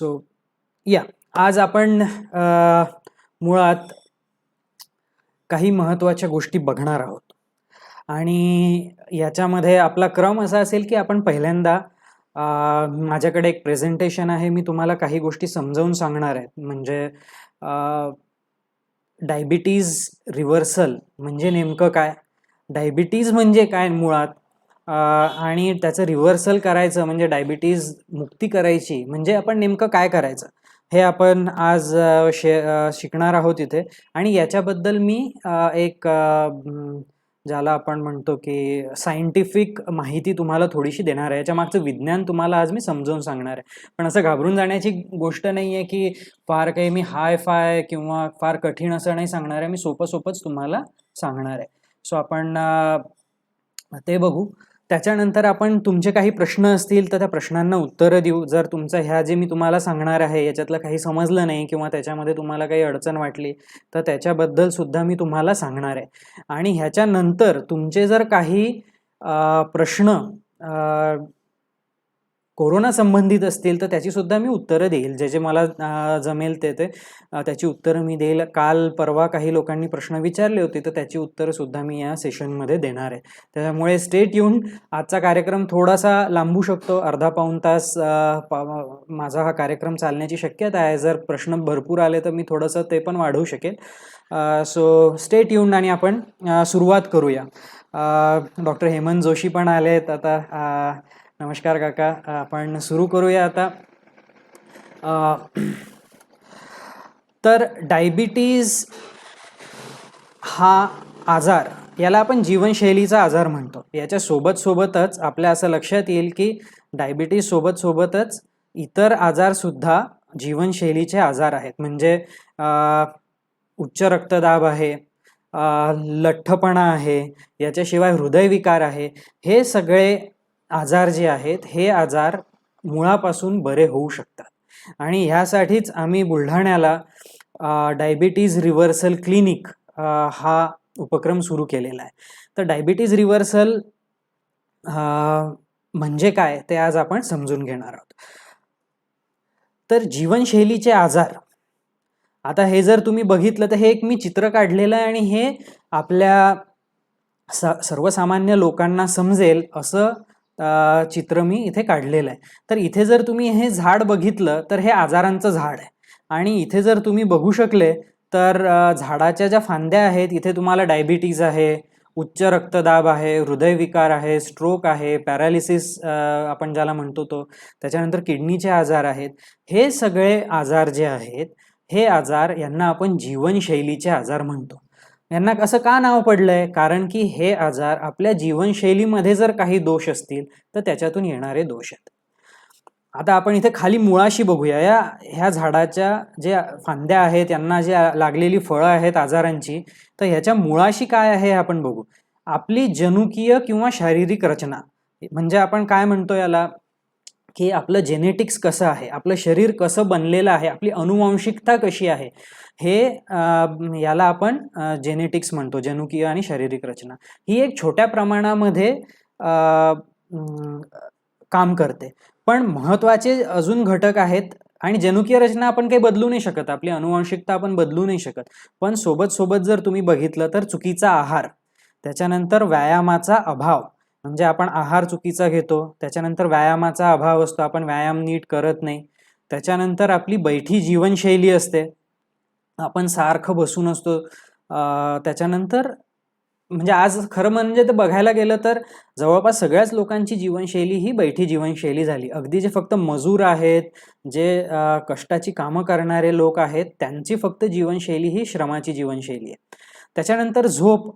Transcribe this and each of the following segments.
So या आज आपण मुळात काही महत्त्वाच्या गोष्टी बघणार आहोत आणि याच्यामध्ये आपला क्रम असा असेल की आपण पहिल्यांदा माझ्याकडे एक प्रेझेंटेशन आहे, मी तुम्हाला काही गोष्टी समजावून सांगणार आहे. म्हणजे डायबिटीज रिव्हर्सल म्हणजे नेमकं काय, डायबिटीज म्हणजे काय मुळात, आणि त्याचं रिव्हर्सल करायचं म्हणजे डायबिटीज मुक्ती करायची म्हणजे आपण नेमकं काय करायचं हे आपण आज शिकणार आहोत इथे. आणि याच्याबद्दल मी एक ज्याला आपण म्हणतो की सायंटिफिक माहिती तुम्हाला थोडीशी देणार आहे. याच्या मागचं विज्ञान तुम्हाला आज मी समजावून सांगणार आहे. पण असं घाबरून जाण्याची गोष्ट नाही आहे की फार काही मी हाय फाय किंवा फार कठीण असं नाही सांगणार आहे, मी सोपं सोपंच तुम्हाला सांगणार आहे. सो आपण ते बघू. त्याच्यानंतर आपण तुमचे काही प्रश्न असतील तर त्या प्रश्नांना उत्तरं देऊ. जर तुमचं ह्या जे मी तुम्हाला सांगणार आहे याच्यातलं काही समजलं नाही किंवा त्याच्यामध्ये तुम्हाला काही अडचण वाटली तर त्याच्याबद्दल सुद्धा मी तुम्हाला सांगणार आहे. आणि ह्याच्यानंतर तुमचे जर काही प्रश्न कोरोना संबंधित असतील तर त्याची सुद्धा मी उत्तरं देईल, जे जे मला जमेल ते त्याची उत्तरं मी देईल. काल परवा काही लोकांनी प्रश्न विचारले होते तर त्याची उत्तरं सुद्धा मी या सेशनमध्ये देणार आहे. त्याच्यामुळे स्टे ट्यून. आजचा कार्यक्रम थोडासा लांबू शकतो, अर्धा पाऊण तास माझा हा कार्यक्रम चालण्याची शक्यता आहे. जर प्रश्न भरपूर आले तर मी थोडंसं ते पण वाढवू शकेल. सो स्टे ट्यून आणि आपण सुरुवात करूया. डॉक्टर हेमंत जोशी पण आलेत आता. नमस्कार काका. आपण सुरू करूया आता. तर डायबिटीज हा आजार, याला आपण जीवनशैलीचा आजार म्हणतो. याच्या सोबतच आपल्या असं लक्षात येईल की डायबिटीज सोबतच इतर आजार सुद्धा जीवनशैलीचे आजार आहेत. म्हणजे उच्च रक्तदाब आहे, लठ्ठपणा आहे, याच्याशिवाय हृदयविकार आहे. हे सगळे आजार जे आहेत हे आजार मुळापासून बरे होऊ शकतात. आणि ह्यासाठीच आम्ही बुलढाण्याला डायबिटीज रिव्हर्सल क्लिनिक हा उपक्रम सुरू केलेला आहे. तर डायबिटीज रिव्हर्सल म्हणजे काय ते आज आपण समजून घेणार आहोत. तर जीवनशैलीचे आजार, आता हे जर तुम्ही बघितलं तर हे एक मी चित्र काढलेलं आहे आणि हे आपल्या सर्वसामान्य लोकांना समजेल असं चित्र मी इथे काढलेलं आहे. तर इथे जर तुम्ही हे झाड बघितलं तर हे आजारांचं झाड आहे. आणि इथे जर तुम्ही बघू शकले तर झाडाच्या ज्या फांद्या आहेत इथे तुम्हाला डायबिटीज आहे, उच्च रक्तदाब आहे, हृदयविकार आहे, स्ट्रोक आहे, पॅरालिसिस आपण ज्याला म्हणतो तो, त्याच्यानंतर किडनीचे आजार आहेत. हे सगळे आजार जे आहेत हे आजार यांना आपण जीवनशैलीचे आजार म्हणतो. यांना असं का नाव पडलंय? कारण की हे आजार आपल्या जीवनशैलीमध्ये जर काही दोष असतील तर त्याच्यातून येणारे दोष आहेत. आता आपण इथे खाली मुळाशी बघूया. ह्या झाडाच्या जे फांद्या आहेत यांना जे लागलेली फळं आहेत आजारांची, तर ह्याच्या मुळाशी काय आहे आपण बघू. आपली जनुकीय किंवा शारीरिक रचना, म्हणजे आपण काय म्हणतो याला की आपलं जेनेटिक्स कसं आहे, आपलं शरीर कसं बनलेलं आहे, आपली अनुवांशिकता कशी आहे, हे याला आपण जेनेटिक्स म्हणतो. जनुकीय आणि शारीरिक रचना ही एक छोट्या प्रमाणामध्ये काम करते. पण महत्त्वाचे अजून घटक आहेत. आणि जनुकीय रचना आपण काही बदलू नाही शकत, आपली अनुवांशिकता आपण बदलू नाही शकत. पण सोबत जर तुम्ही बघितलं तर चुकीचा आहार, त्याच्यानंतर व्यायामाचा अभाव, म्हणजे आपण आहार चुकीचा घेतो, त्याच्यानंतर व्यायामाचा अभाव असतो, आपण व्यायाम नीट करत नाही, त्याच्यानंतर आपली बैठी जीवनशैली असते, आपण सारखं बसून असतो, त्याच्यानंतर म्हणजे आज खरं म्हणजे ते बघायला गेलं तर जवळपास सगळ्याच लोकांची जीवनशैली ही बैठी जीवनशैली झाली. अगदी जे फक्त मजूर आहेत, जे कष्टाची कामं करणारे लोक आहेत, त्यांची फक्त जीवनशैली ही श्रमाची जीवनशैली आहे. त्याच्यानंतर झोप,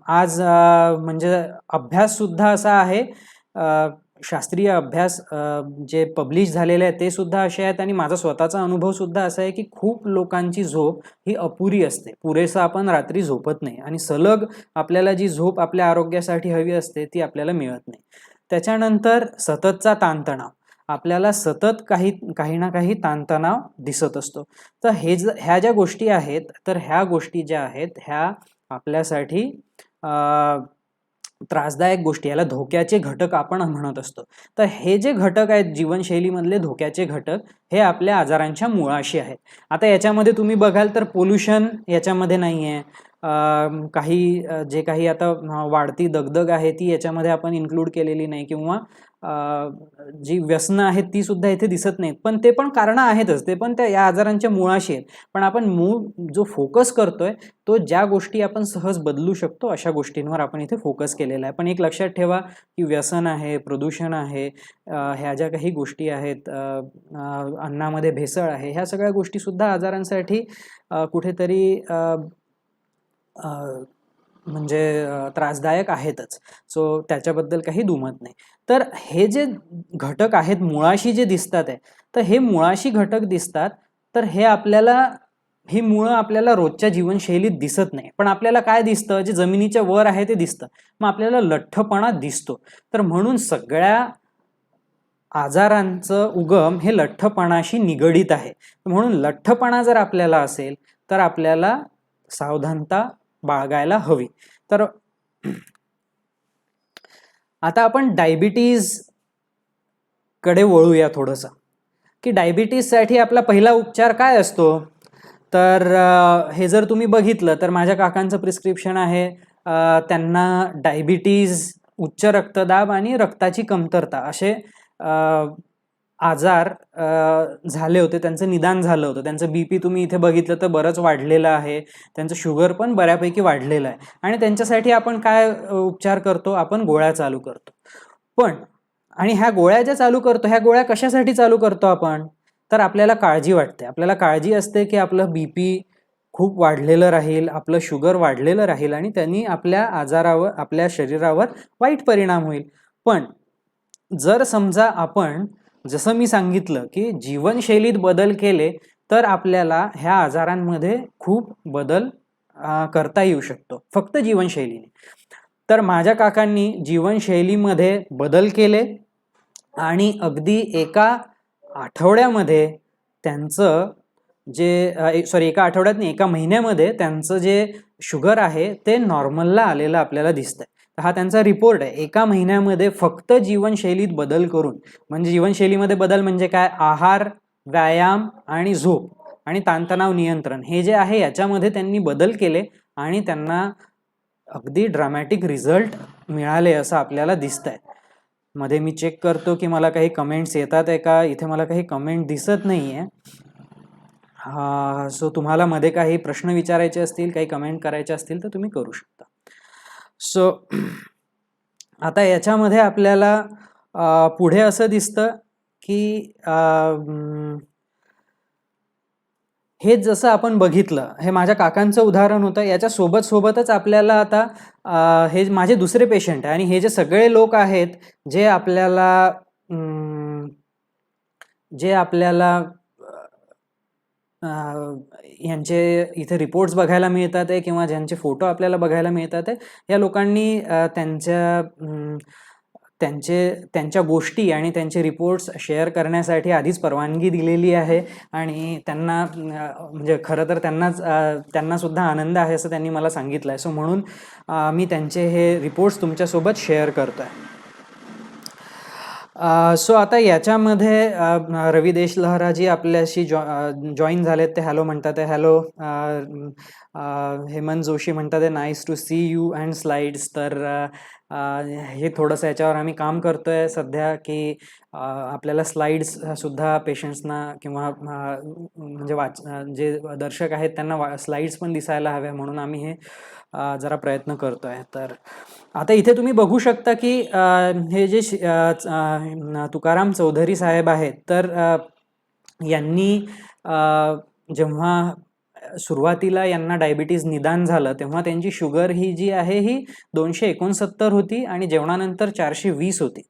आज म्हणजे अभ्यास सुद्धा असा आहे, शास्त्रीय अभ्यास जे पब्लिश झालेले आहेत ते सुद्धा असे आहेत. आणि माझा स्वतःचा अनुभव सुद्धा असा आहे की खूप लोकांची झोप ही अपुरी असते, पुरेसा आपण रात्री झोपत नाही आणि सलग आपल्याला जी झोप आपल्या आरोग्यासाठी हवी असते ती आपल्याला मिळत नाही. त्याच्यानंतर सततचा ताणतणाव, आपल्याला सतत काही ना काही ताणतणाव दिसत असतो. तर ह्या ज्या गोष्टी आहेत तर ह्या गोष्टी ज्या आहेत ह्या आपल्यासाठी त्रासदायक गोष्टी, याला धोक्याचे घटक आपण म्हणत असतो. तर हे जे घटक आहेत जीवनशैलीमधले धोक्याचे घटक, हे आपल्या आजारांच्या मुळाशी आहेत. आता याच्यामध्ये तुम्ही बघाल तर पोल्युशन याच्यामध्ये नाही आहे. काही जे काही आता वाढती दगदग आहे ती याच्यामध्ये आपण इन्क्लूड केलेली नाही, किंवा जी व्यसनं आहेत ती सुद्धा इथे दिसत नाहीत. पण ते पण कारणं आहेतच, ते पण त्या या आजारांच्या मुळाशी आहेत. पण आपण मूळ जो फोकस करतोय तो ज्या गोष्टी आपण सहज बदलू शकतो अशा गोष्टींवर आपण इथे फोकस केलेला आहे. पण एक लक्षात ठेवा की व्यसन आहे, प्रदूषण आहे, ह्या ज्या काही गोष्टी आहेत, अन्नामध्ये भेसळ आहे, ह्या सगळ्या गोष्टी सुद्धा आजारांसाठी कुठेतरी म्हणजे त्रासदायक आहेतच. सो त्याच्याबद्दल काही दुमत नाही. तर हे जे घटक आहेत मुळाशी जे दिसतात आहे, तर हे मुळाशी घटक दिसतात, तर हे आपल्याला ही मुळं आपल्याला रोजच्या जीवनशैलीत दिसत नाही. पण आपल्याला काय दिसतं, जे जमिनीच्या वर आहे ते दिसतं. मग आपल्याला लठ्ठपणा दिसतो. तर म्हणून सगळ्या आजारांचं उगम हे लठ्ठपणाशी निगडीत आहे. म्हणून लठ्ठपणा जर आपल्याला असेल तर आपल्याला सावधानता बाळगायला हवी. तर आता आपण डायबिटीज कडे वळूया थोडंसं, की डायबिटीजसाठी आपला पहिला उपचार काय असतो. तर हे जर तुम्ही बघितलं तर माझ्या काकांचं प्रिस्क्रिप्शन आहे. त्यांना डायबिटीज, उच्च रक्तदाब आणि रक्ताची कमतरता असे आजार झाले होते, त्यांचं निदान झालं होतं. त्यांचं बीपी तुम्ही इथे बघितलं तर बरंच वाढलेलं आहे, त्यांचं शुगर पण बऱ्यापैकी वाढलेलं आहे. आणि त्यांच्यासाठी आपण काय उपचार करतो, आपण गोळ्या चालू करतो. पण आणि ह्या गोळ्या ज्या चालू करतो, ह्या गोळ्या कशासाठी चालू करतो आपण, तर आपल्याला काळजी वाटते, आपल्याला काळजी असते की आपलं बीपी खूप वाढलेलं राहील, आपलं शुगर वाढलेलं राहील आणि त्यांनी आपल्या आजारावर, आपल्या शरीरावर वाईट परिणाम होईल. पण जर समजा आपण, जसं मी सांगितलं की जीवनशैलीत बदल केले तर आपल्याला ह्या आजारांमध्ये खूप बदल करता येऊ शकतो, फक्त जीवनशैलीने. तर माझ्या काकांनी जीवनशैलीमध्ये बदल केले आणि अगदी एका आठवड्यामध्ये त्यांचं जे एका आठवड्यात नाही, एका महिन्यामध्ये त्यांचं जे शुगर आहे ते नॉर्मलला आलेलं आपल्याला दिसतंय. हा त्यांचा रिपोर्ट आहे. एका महिन्यामध्ये फक्त जीवनशैलीत बदल करून, म्हणजे जीवनशैलीमध्ये बदल म्हणजे काय, आहार, व्यायाम आणि झोप आणि ताणतणाव नियंत्रण, हे जे आहे याच्यामध्ये त्यांनी बदल केले आणि त्यांना अगदी ड्रामॅटिक रिझल्ट मिळाले असं आपल्याला दिसतंय. मध्ये मी चेक करतो की मला काही कमेंट्स येतात आहे का. इथे मला काही कमेंट दिसत नाही आहे. सो तुम्हाला मध्ये काही प्रश्न विचारायचे असतील, काही कमेंट करायचे असतील तर तुम्ही करू शकता. सो आता याच्यामध्ये आपल्याला पुढे असं दिसतं की हे जसं आपण बघितलं, हे माझ्या काकांचं उदाहरण होतं. याच्या सोबतच आपल्याला आता हे माझे दुसरे पेशंट आहे आणि हे जे सगळे लोक आहेत जे आपल्याला यांचे इथे रिपोर्ट्स बघायला मिळतात आहे किंवा ज्यांचे फोटो आपल्याला बघायला मिळतात आहे, या लोकांनी त्यांच्या गोष्टी आणि त्यांचे रिपोर्ट्स शेअर करण्यासाठी आधीच परवानगी दिलेली आहे आणि त्यांना म्हणजे खरं तर त्यांना सुद्धा आनंद आहे असं त्यांनी मला सांगितलं आहे. सो म्हणून मी त्यांचे हे रिपोर्ट्स तुमच्यासोबत शेअर करतो आहे. सो आता याच्यामध्ये रवी देशलहराजी आपल्याशी जॉईन झालेत. ते हॅलो म्हणतात आहे. हॅलो. हेमंत जोशी म्हणतात आहे nice to see you and slides. तर हे थोडंसं याच्यावर आम्ही काम करतोय सध्या की आपल्याला स्लाइड्स सुद्धा पेशंट्सना किंवा म्हणजे जे दर्शक आहेत त्यांना स्लाइड्स पण दिसायला हव्या, म्हणून आम्ही हे जरा प्रयत्न करतोय. तर आता इथे तुम्ही बघू शकता की हे जे तुकाराम चौधरी साहेब आहेत, तर यांनी जेव्हा सुरुवातीला यांना डायबिटीज निदान झालं तेव्हा त्यांची शुगर ही जी आहे ही 269 होती आणि जेवणानंतर 420 होती.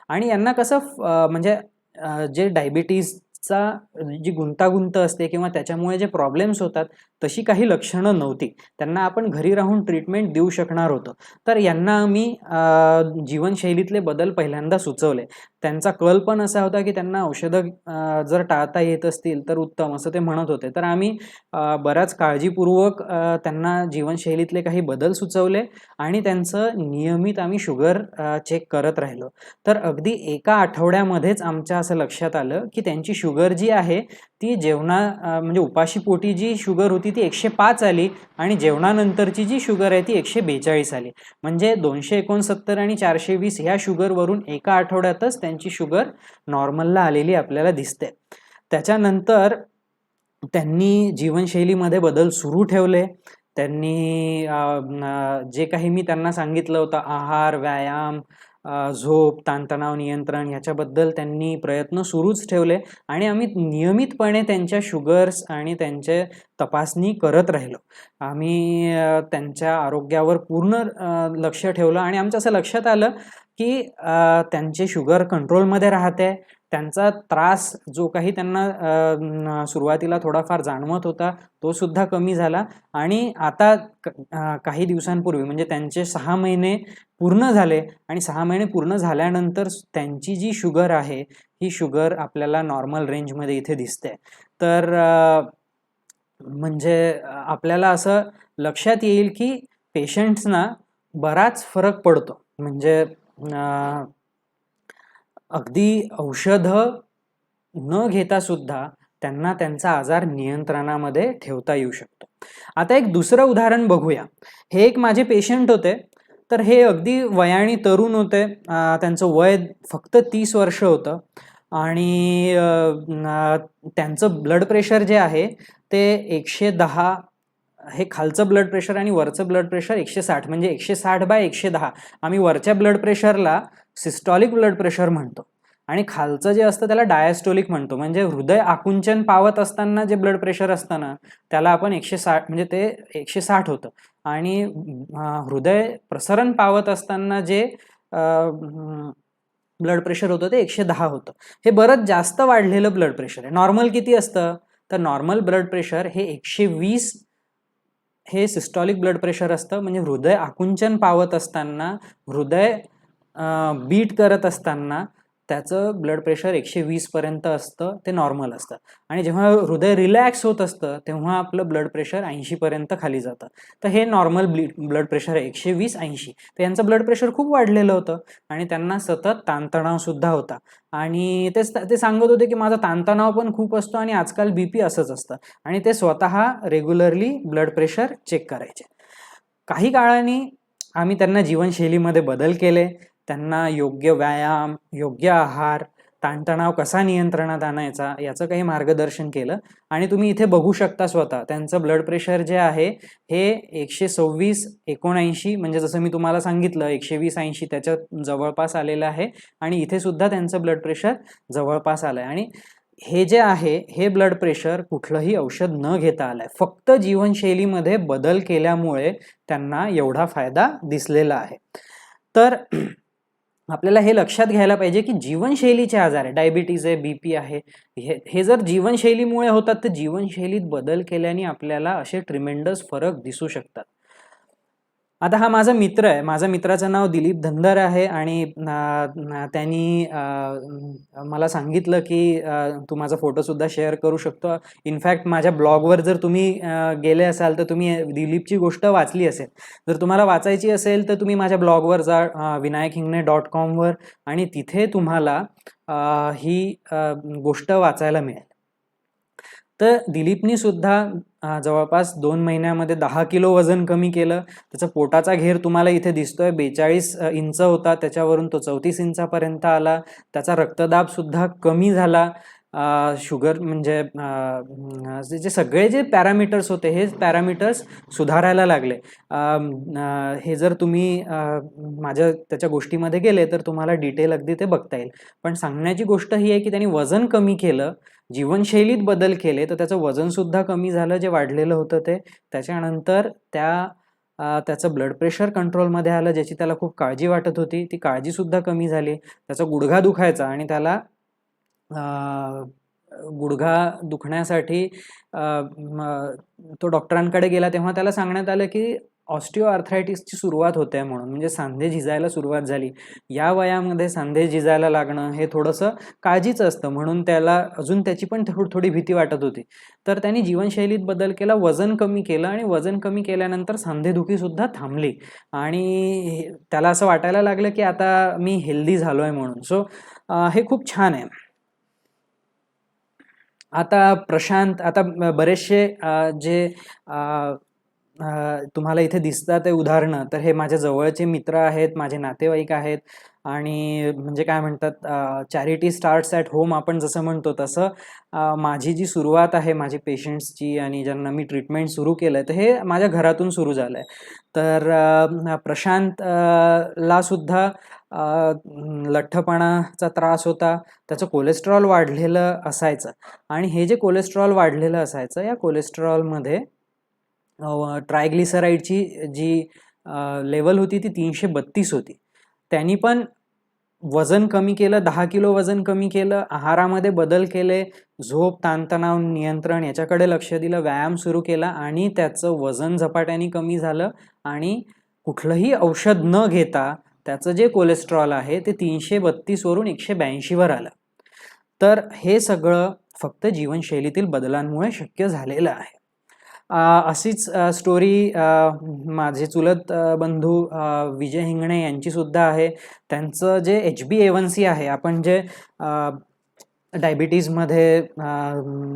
आणि यांना कसं म्हणजे जे डायबिटीज जी गुंतागुंत असते किंवा त्याच्यामुळे जे प्रॉब्लेम्स होतात तशी काही लक्षणं नव्हती. त्यांना आपण घरी राहून ट्रीटमेंट देऊ शकणार होतो. तर यांना आम्ही जीवनशैलीतले बदल पहिल्यांदा सुचवले. त्यांचा कल पण असा होता की त्यांना औषधं जर टाळता येत असतील तर उत्तम, असं ते म्हणत होते. तर आम्ही बऱ्याच काळजीपूर्वक त्यांना जीवनशैलीतले काही बदल सुचवले आणि त्यांचं नियमित आम्ही शुगर चेक करत राहिलो. तर अगदी एका आठवड्यामध्येच आमच्या असं लक्षात आलं की त्यांची शुगर जी आहे ती म्हणजे उपाशीपोटी जी शुगर होती ती 105 आली आणि जेवणानंतरची जी शुगर आहे ती 142 आली. म्हणजे 269 आणि 420 ह्या शुगरवरून एका आठवड्यातच त्यांची शुगर नॉर्मलला आलेली आपल्याला दिसते. त्याच्यानंतर त्यांनी जीवनशैलीमध्ये बदल सुरू ठेवले. त्यांनी जे काही मी त्यांना सांगितलं होतं, आहार, व्यायाम, झोप, ताणतणाव नियंत्रण ह्याच्याबद्दल त्यांनी प्रयत्न सुरूच ठेवले आणि आम्ही नियमितपणे त्यांच्या शुगर्स आणि त्यांचे तपासणी करत राहिलो. आम्ही त्यांच्या आरोग्यावर पूर्ण लक्ष ठेवलं आणि आमच्या असं लक्षात आलं की त्यांचे शुगर कंट्रोलमध्ये राहते. त्यांचा त्रास जो काही त्यांना सुरुवातीला थोडाफार जाणवत होता तो सुद्धा कमी झाला आणि आता काही दिवसांपूर्वी म्हणजे त्यांचे 6 महिने पूर्ण झाले आणि 6 महिने पूर्ण झाल्यानंतर त्यांची जी शुगर आहे ही शुगर आपल्याला नॉर्मल रेंजमध्ये इथे दिसते. तर म्हणजे आपल्याला असं लक्षात येईल की पेशंट्सना बराच फरक पडतो. म्हणजे अगदी औषधं न घेता सुद्धा त्यांना त्यांचा आजार नियंत्रणामध्ये ठेवता येऊ शकतो. आता एक दुसरं उदाहरण बघूया. हे एक माझे पेशंट होते. तर हे अगदी वयाने तरुण होते. त्यांचं वय फक्त 30 वर्ष होतं आणि त्यांचं ब्लड प्रेशर जे आहे ते 110, हे खालचं ब्लड प्रेशर आणि वरचं ब्लड प्रेशर 160, म्हणजे 160/110. आम्ही वरच्या ब्लड प्रेशरला सिस्टॉलिक ब्लड प्रेशर म्हणतो आणि खालचं जे असतं त्याला डायस्टोलिक म्हणतो. म्हणजे हृदय आकुंचन पावत असताना जे ब्लड प्रेशर असतं ना त्याला आपण 160, म्हणजे ते 160 होतं आणि हृदय प्रसरण पावत असताना जे ब्लड प्रेशर होतं ते 110 होतं. हे बरंच जास्त वाढलेलं ब्लड प्रेशर आहे. नॉर्मल किती असतं? तर नॉर्मल ब्लड प्रेशर हे 120 हे सिस्टॉलिक ब्लड प्रेशर असतं. म्हणजे हृदय आकुंचन पावत असताना, हृदय बीट करत असताना त्याचं ब्लड प्रेशर 120 पर्यंत असतं, ते नॉर्मल असतं. आणि जेव्हा हृदय रिलॅक्स होत असतं तेव्हा आपलं ब्लड प्रेशर 80 पर्यंत खाली जातं. तर हे नॉर्मल ब्लड प्रेशर आहे 120-80. तर यांचं ब्लड प्रेशर खूप वाढलेलं होतं आणि त्यांना सतत ताणतणाव सुद्धा होता आणि ते सांगत होते की माझा ताणतणाव पण खूप असतो आणि आजकाल बीपी असंच असतं आणि ते स्वतः रेग्युलरली ब्लड प्रेशर चेक करायचे. काही काळाने आम्ही त्यांना जीवनशैलीमध्ये बदल केले. त्यांना योग्य व्यायाम, योग्य आहार, ताणतणाव कसा नियंत्रणात आणायचा याचं काही मार्गदर्शन केलं आणि तुम्ही इथे बघू शकता स्वतः त्यांचं ब्लड प्रेशर जे आहे हे 126/79, म्हणजे जसं मी तुम्हाला सांगितलं 120/80 त्याच्या जवळपास आलेलं आहे आणि इथे सुद्धा त्यांचं ब्लड प्रेशर जवळपास आलंय. आणि हे जे आहे हे ब्लड प्रेशर कुठलंही औषध न घेता आलंय, फक्त जीवनशैलीमध्ये बदल केल्यामुळे त्यांना एवढा फायदा दिसलेला आहे. तर आपल्याला हे लक्षात घ्यायला पाहिजे की जीवनशैलीचे आजार आहे, डायबिटीज आहे, बीपी आहे, हे जर जीवनशैलीमुळे होतात तर जीवनशैलीत बदल केल्याने आपल्याला असे ट्रिमेंडस फरक दिसू शकतात. आता हा माझा मित्र आहे. माझ्या मित्राचं नाव दिलीप धनगर आहे आणि त्यांनी मला सांगितलं की तू माझा फोटोसुद्धा शेअर करू शकतो. इनफॅक्ट माझ्या ब्लॉगवर जर तुम्ही गेले असाल तर तुम्ही दिलीपची गोष्ट वाचली असेल. जर तुम्हाला वाचायची असेल तर तुम्ही माझ्या ब्लॉगवर जा, vinayakhingne.com वर, आणि तिथे तुम्हाला ही गोष्ट वाचायला मिळेल. तर दिलीपनी सुद्धा जवळपास 2 महिन्यामध्ये 10 किलो वजन कमी केलं. त्याचा पोटाचा घेर तुम्हाला इथे दिसतोय, 42 इंच होता त्याच्यावरून तो 34 इंचापर्यंत आला. त्याचा रक्तदाब सुद्धा कमी झाला. शुगर म्हणजे जे सगळे जे पॅरामीटर्स होते हे पॅरामीटर्स सुधारायला लागले. हे जर तुम्ही त्याच्या गोष्टीमध्ये गेले तर तुम्हाला डिटेल अगदी ते बघता येईल. पण सांगण्याची गोष्ट ही आहे की त्यांनी वजन कमी केलं, जीवनशैलीत बदल केले, तर त्याचं वजन सुद्धा कमी झालं जे वाढलेलं होतं ते. त्याच्यानंतर त्याचं ब्लड प्रेशर कंट्रोलमध्ये आलं, ज्याची त्याला खूप काळजी वाटत होती, ती काळजी सुद्धा कमी झाली. त्याचा गुडघा दुखायचा आणि त्याला गुडघा दुखण्यासाठी तो डॉक्टरांकडे गेला, तेव्हा त्याला सांगण्यात आलं की ऑस्टिओआर्थरायटिसची सुरुवात होते म्हणून, म्हणजे सांधे झिजायला सुरुवात झाली. या वयामध्ये सांधे झिजायला लागणं हे थोडंसं काळजीचं असतं, म्हणून त्याला अजून त्याची पण थोडी भीती वाटत होती. तर त्यांनी जीवनशैलीत बदल केला, वजन कमी केलं आणि वजन कमी केल्यानंतर सांधेदुखीसुद्धा थांबली आणि त्याला असं वाटायला लागलं की आता मी हेल्दी झालो आहे म्हणून. सो हे खूप छान आहे. आता प्रशांत, आता बरेचसे जे तुम्हाला इथे दिसतात ते उदाहरणं, तर हे माझ्या जवळचे मित्र आहेत, माझे नातेवाईक आहेत आणि म्हणजे काय म्हणतात, चॅरिटी स्टार्ट्स ॲट होम आपण जसं म्हणतो तसं माझी जी सुरुवात आहे माझी पेशंट्सची आणि ज्यांना मी ट्रीटमेंट सुरू केलं आहे, तर हे माझ्या घरातून सुरू झालं आहे. तर प्रशांत ला सुद्धा लठ्ठपणाचा त्रास होता, त्याचं कोलेस्ट्रॉल वाढलेलं असायचं आणि हे जे कोलेस्ट्रॉल वाढलेलं असायचं, या कोलेस्ट्रॉलमध्ये ट्रायग्लिसराईडची जी लेवल होती ती 332 होती. त्यांनी पण वजन कमी केलं, 10 किलो वजन कमी केलं, आहारामध्ये बदल केले, झोप, ताणतणाव नियंत्रण याच्याकडे लक्ष दिलं, व्यायाम सुरू केला आणि त्याचं वजन झपाट्याने कमी झालं आणि कुठलंही औषध न घेता त्याचं जे कोलेस्ट्रॉल आहे ते 332 वरून 182 वर आलं. तर हे सगळं फक्त जीवनशैलीतील बदलांमुळे शक्य झालेलं आहे. अशीच स्टोरी माझे चुलत बंधू विजय हिंगणे यांची सुद्धा आहे. त्यांचं जे HbA1c आहे, आपण जे डायबिटीजमध्ये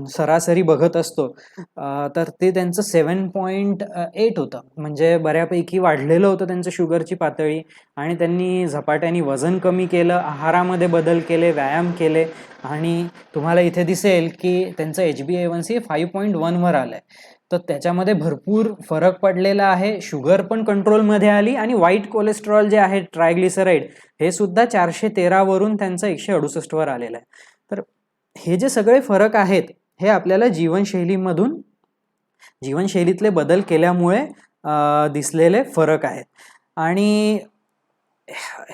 सरासरी बघत असतो, तर ते त्यांचं 7.8 होतं, म्हणजे बऱ्यापैकी वाढलेलं होतं त्यांचं शुगरची पातळी आणि त्यांनी झपाट्याने वजन कमी केलं, आहारामध्ये बदल केले, व्यायाम केले आणि तुम्हाला इथे दिसेल की त्यांचं HbA1c 5.1 वर आलं आहे. तर त्याच्यामध्ये भरपूर फरक पडलेला आहे. शुगर पण कंट्रोलमध्ये आली आणि वाईट कोलेस्ट्रॉल जे आहे ट्रायग्लिसराईड हे सुद्धा 413 वरून त्यांचं 168 वर आलेलं आहे. तर हे जे सगळे फरक आहेत हे आपल्याला जीवनशैलीतले बदल केल्यामुळे दिसलेले फरक आहेत. आणि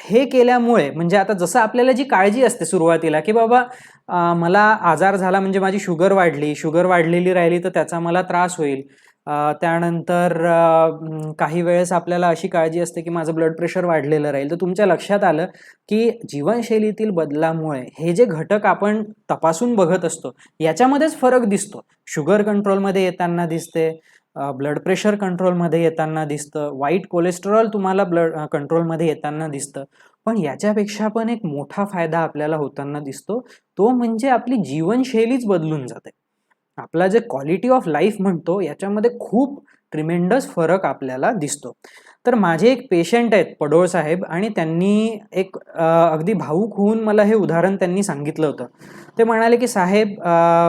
हे केल्यामुळे म्हणजे आता जसं आपल्याला जी काळजी असते सुरुवातीला की बाबा मला आजार झाला म्हणजे माझी शुगर वाढलेली राहिली तर त्याचा मला त्रास होईल, त्यानंतर काही वेळेस आपल्याला अशी काळजी असते की माझं ब्लड प्रेशर वाढलेलं राहील. तर तुमच्या लक्षात आलं की जीवनशैलीतील बदलामुळे हे जे घटक आपण तपासून बघत असतो याच्यामध्येच फरक दिसतो. शुगर कंट्रोलमध्ये येताना दिसते, ब्लड प्रेशर कंट्रोलमध्ये येताना दिसतं, वाईट कोलेस्ट्रॉल तुम्हाला कंट्रोलमध्ये येताना दिसतं. पण याच्यापेक्षा पण एक मोठा फायदा आपल्याला होताना दिसतो, तो म्हणजे आपली जीवनशैलीच बदलून जाते. आपला जे क्वालिटी ऑफ लाईफ म्हणतो याच्यामध्ये खूप ट्रिमेंडस फरक आपल्याला दिसतो. तर माझे एक पेशंट आहेत पडोळ साहेब आणि त्यांनी एक अगदी भावूक होऊन मला हे उदाहरण त्यांनी सांगितलं होतं. ते म्हणाले की साहेब,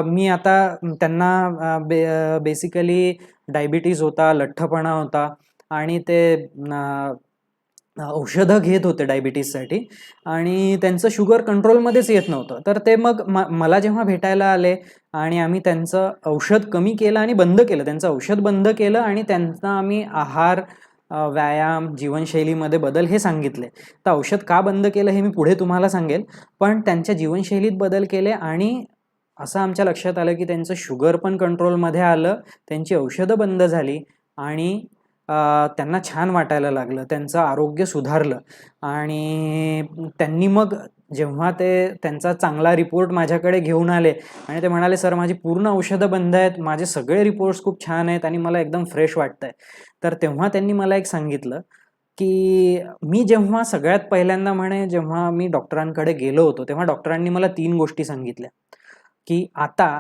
मी आता त्यांना बेसिकली डायबिटीज होता, लठ्ठपणा होता आणि ते औषधं घेत होते डायबिटीजसाठी आणि त्यांचं शुगर कंट्रोलमध्येच येत नव्हतं. तर ते मग मला जेव्हा भेटायला आले आणि आम्ही त्यांचं औषध कमी केलं आणि बंद केलं, त्यांचं औषध बंद केलं आणि त्यांना आम्ही आहार, व्यायाम, जीवनशैलीमध्ये बदल हे सांगितले. तर औषध का बंद केलं हे मी पुढे तुम्हाला सांगेल, पण त्यांच्या जीवनशैलीत बदल केले आणि असं आमच्या लक्षात आलं की त्यांचं शुगर पण कंट्रोलमध्ये आलं, त्यांची औषधं बंद झाली आणि त्यांना छान वाटायला लागलं, त्यांचं आरोग्य सुधारलं आणि त्यांनी मग जेव्हा ते त्यांचा चांगला रिपोर्ट माझ्याकडे घेऊन आले आणि ते म्हणाले सर माझी पूर्ण औषधं बंद आहेत, माझे सगळे रिपोर्ट्स खूप छान आहेत आणि मला एकदम फ्रेश वाटतंय. तर तेव्हा त्यांनी मला एक सांगितलं की मी जेव्हा सगळ्यात पहिल्यांदा जेव्हा मी डॉक्टरांकडे गेलो होतो तेव्हा डॉक्टरांनी मला 3 गोष्टी सांगितल्या की आता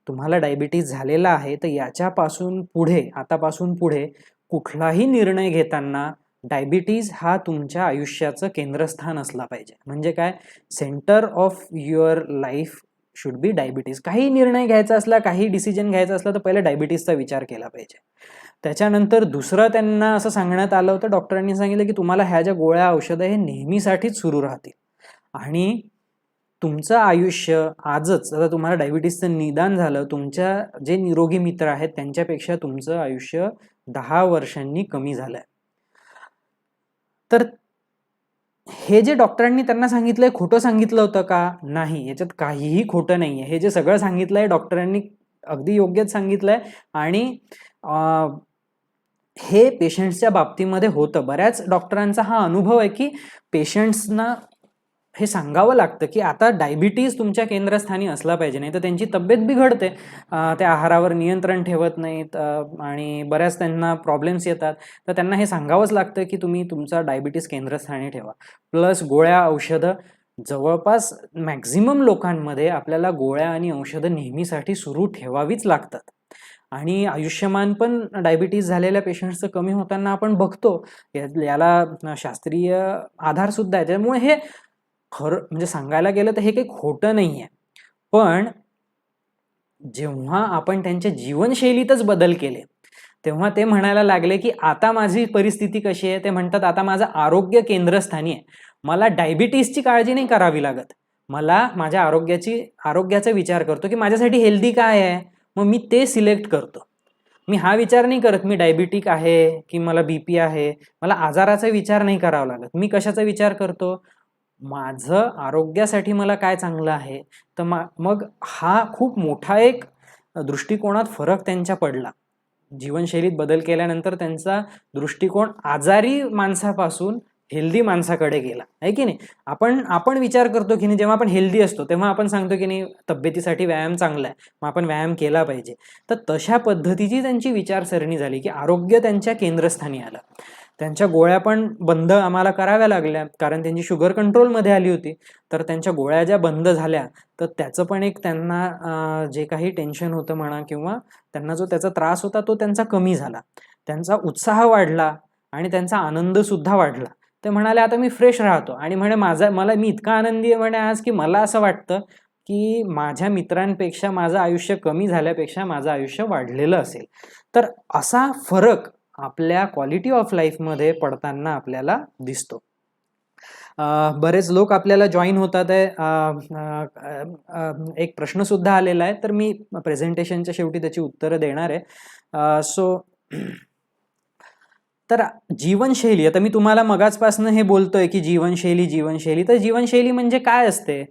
तुम्हाला डायबिटीज झालेला आहे, तर आतापासून पुढे कुठलाही निर्णय घेताना डायबिटीज हा तुमच्या आयुष्याचं केंद्रस्थान असला पाहिजे. म्हणजे काय, centre of your life should be diabetes. काही निर्णय घ्यायचा असला, काही डिसिजन घ्यायचा असला तर पहिले डायबिटीजचा विचार केला पाहिजे. त्याच्यानंतर दुसरं त्यांना असं सांगण्यात आलं होतं, डॉक्टरांनी सांगितलं की तुम्हाला ह्या ज्या गोळ्या औषधं हे नेहमीसाठीच सुरू राहतील आणि तुमचं आयुष्य आजच, आता तुम्हाला डायबिटीजचं निदान झालं, तुमच्या जे निरोगी मित्र आहेत त्यांच्यापेक्षा तुमचं आयुष्य 10 वर्षांनी कमी झालंय. तर हे जे डॉक्टरांनी त्यांना सांगितलंय खोटं सांगितलं होतं का? नाही, याच्यात काहीही खोटं नाहीये. हे जे सगळं सांगितलंय डॉक्टरांनी अगदी योग्यच सांगितलंय आणि हे पेशंट्सच्या बाबतीमध्ये होतं. बऱ्याच डॉक्टरांचा हा अनुभव आहे की पेशंट्सना हे सांगावं लागतं की आता डायबिटीज तुमच्या केंद्रस्थानी असला पाहिजे, नाही तर त्यांची तब्येत बिघडते. त्या आहारावर नियंत्रण ठेवत नाहीत आणि बऱ्याच त्यांना प्रॉब्लेम्स येतात. तर त्यांना हे सांगावंच लागतं की तुम्ही तुमचा डायबिटीज केंद्रस्थानी ठेवा. प्लस गोळ्या, औषधं जवळपास मॅक्झिमम लोकांमध्ये आपल्याला गोळ्या आणि औषधं नेहमीसाठी सुरू ठेवावीच लागतात. आणि आयुष्यमान पण डायबिटीज झालेल्या पेशंट्सचं कमी होताना आपण बघतो. याला शास्त्रीय आधार सुद्धा आहे. त्यामुळे हे खरं म्हणजे सांगायला गेलं तर हे काही खोटं नाहीये. पण जेव्हा आपण त्यांच्या जीवनशैलीतच बदल केले, तेव्हा ते म्हणायला लागले की आता माझी परिस्थिती कशी आहे? ते म्हणतात आता माझं आरोग्य केंद्रस्थानी आहे. मला डायबिटीजची काळजी नाही करावी लागत. मला माझ्या आरोग्याचा विचार करतो की माझ्यासाठी हेल्दी काय आहे? मग मी ते सिलेक्ट करतो. मी हा विचार नाही करत मी डायबिटिक आहे की मला बीपी आहे. मला आजाराचा विचार नाही करावा लागत. मी कशाचा विचार करतो? माझं आरोग्यासाठी मला काय चांगलं आहे. तर मग हा खूप मोठा एक दृष्टिकोनात फरक त्यांच्या पडला. जीवनशैलीत बदल केल्यानंतर त्यांचा दृष्टिकोन आजारी माणसापासून हेल्दी माणसाकडे गेला, आहे की नाही? आपण विचार करतो की नाही, जेव्हा आपण हेल्दी असतो तेव्हा आपण सांगतो की नाही तब्येतीसाठी व्यायाम चांगला आहे, मग आपण व्यायाम केला पाहिजे. तर तशा पद्धतीची त्यांची विचारसरणी झाली की आरोग्य त्यांच्या केंद्रस्थानी आलं. त्यांच्या गोळ्या पण बंद आम्हाला कराव्या लागल्या कारण त्यांची शुगर कंट्रोलमध्ये आली होती. तर त्यांच्या गोळ्या ज्या बंद झाल्या तर त्याचं पण एक त्यांना जे काही टेन्शन होतं म्हणा किंवा त्यांना जो त्याचा त्रास होता तो त्यांचा कमी झाला. त्यांचा उत्साह वाढला आणि त्यांचा आनंद सुद्धा वाढला. ते म्हणाले आता मी फ्रेश राहतो आणि म्हणे मी इतका आनंदी आहे म्हणे आज की मला असं वाटतं की माझ्या मित्रांपेक्षा माझं आयुष्य कमी झाल्यापेक्षा माझं आयुष्य वाढलेलं असेल. तर असा फरक आपल्या क्वालिटी ऑफ लाईफमध्ये पडताना आपल्याला दिसतो. बरेच लोक आपल्याला जॉईन होतात आहे. एक प्रश्न सुद्धा आलेला आहे, तर मी प्रेझेंटेशनच्या शेवटी त्याची उत्तरं देणार आहे. तर जीवनशैली, आता मी तुम्हाला मगाचपासून हे बोलतोय की जीवनशैली तर जीवनशैली म्हणजे काय असते?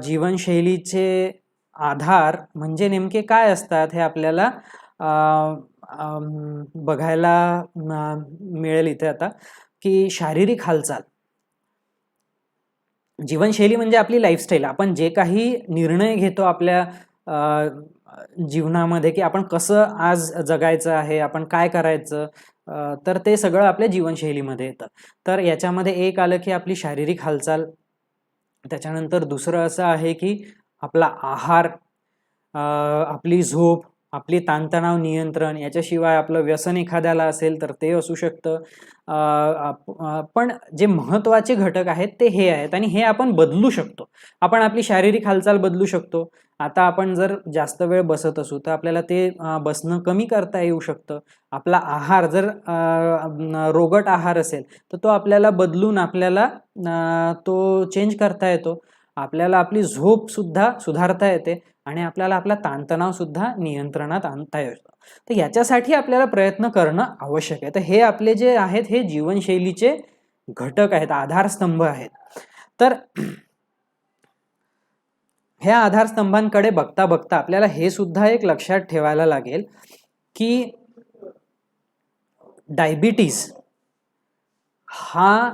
जीवनशैलीचे आधार म्हणजे नेमके काय असतात हे आपल्याला बघायला मिळेल इथे आता की शारीरिक हालचाल. जीवनशैली म्हणजे आपली लाईफस्टाईल. आपण जे काही निर्णय घेतो आपल्या जीवनामध्ये की आपण कसं आज जगायचं आहे, आपण काय करायचं, तर ते सगळं आपल्या जीवनशैलीमध्ये येतं. तर याच्यामध्ये एक आलं की आपली शारीरिक हालचाल. त्याच्यानंतर दुसरं असं आहे की आपला आहार, आपली झोप, आपली ताणतणाव नियंत्रण. याच्याशिवाय आपलं व्यसन एखाद्याला असेल तर ते असू शकतं. पण जे महत्त्वाचे घटक आहेत ते हे आहेत आणि हे आपण बदलू शकतो. आपण आपली शारीरिक हालचाल बदलू शकतो. आता आपण जर जास्त वेळ बसत असू तर आपल्याला ते बसणं कमी करता येऊ शकतं. आपला आहार जर रोगट आहार असेल तर तो आपल्याला बदलून आपल्याला तो चेंज करता येतो. आपल्याला आपली झोप सुद्धा सुधारता येते आणि आपल्याला आपला ताणतणाव सुद्धा नियंत्रणात आणता येतो. तर याच्यासाठी आपल्याला प्रयत्न करणं आवश्यक आहे. तर हे आपले जे आहेत हे जीवनशैलीचे घटक आहेत, आधारस्तंभ आहेत. तर ह्या आधारस्तंभांकडे बघता बघता आपल्याला हे सुद्धा एक लक्षात ठेवायला लागेल की डायबिटीज हा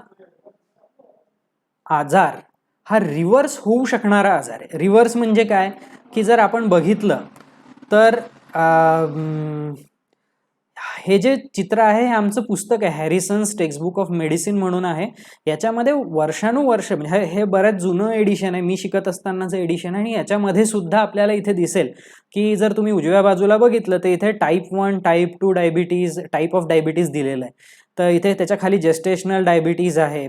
आजार हा रिव्हर्स होऊ शकणारा आजार आहे. रिव्हर्स म्हणजे काय की जर आपण बघितलं तर हे जे चित्र आहे हे आमचं पुस्तक आहे, हॅरिसन्स टेक्स्टबुक ऑफ मेडिसिन म्हणून आहे. याच्यामध्ये वर्षानुवर्ष म्हणजे हे बऱ्याच जुनं एडिशन आहे, मी शिकत असतानाचं एडिशन आहे. आणि याच्यामध्ये सुद्धा आपल्याला इथे दिसेल की जर तुम्ही उजव्या बाजूला बघितलं तर इथे type 1, type 2 diabetes, type of diabetes दिलेलं आहे. तर इथे त्याच्या खाली जेस्टेशनल डायबिटीज आहे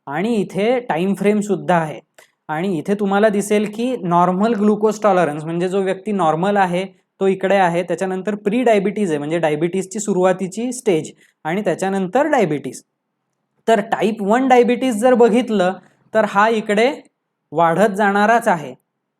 आणि इथे टाइम फ्रेम सुद्धा आहे. आणि इथे तुम्हाला दिसेल की नॉर्मल ग्लुकोज टॉलरन्स म्हणजे जो व्यक्ती नॉर्मल आहे तो इकडे आहे. त्याच्यानंतर प्री डायबिटीज आहे म्हणजे डायबिटीजची सुरुवातीची स्टेज आणि त्याच्यानंतर डायबिटीज. तर टाईप 1 डायबिटीज जर बघितलं तर हा इकडे वाढत जाणाराच आहे.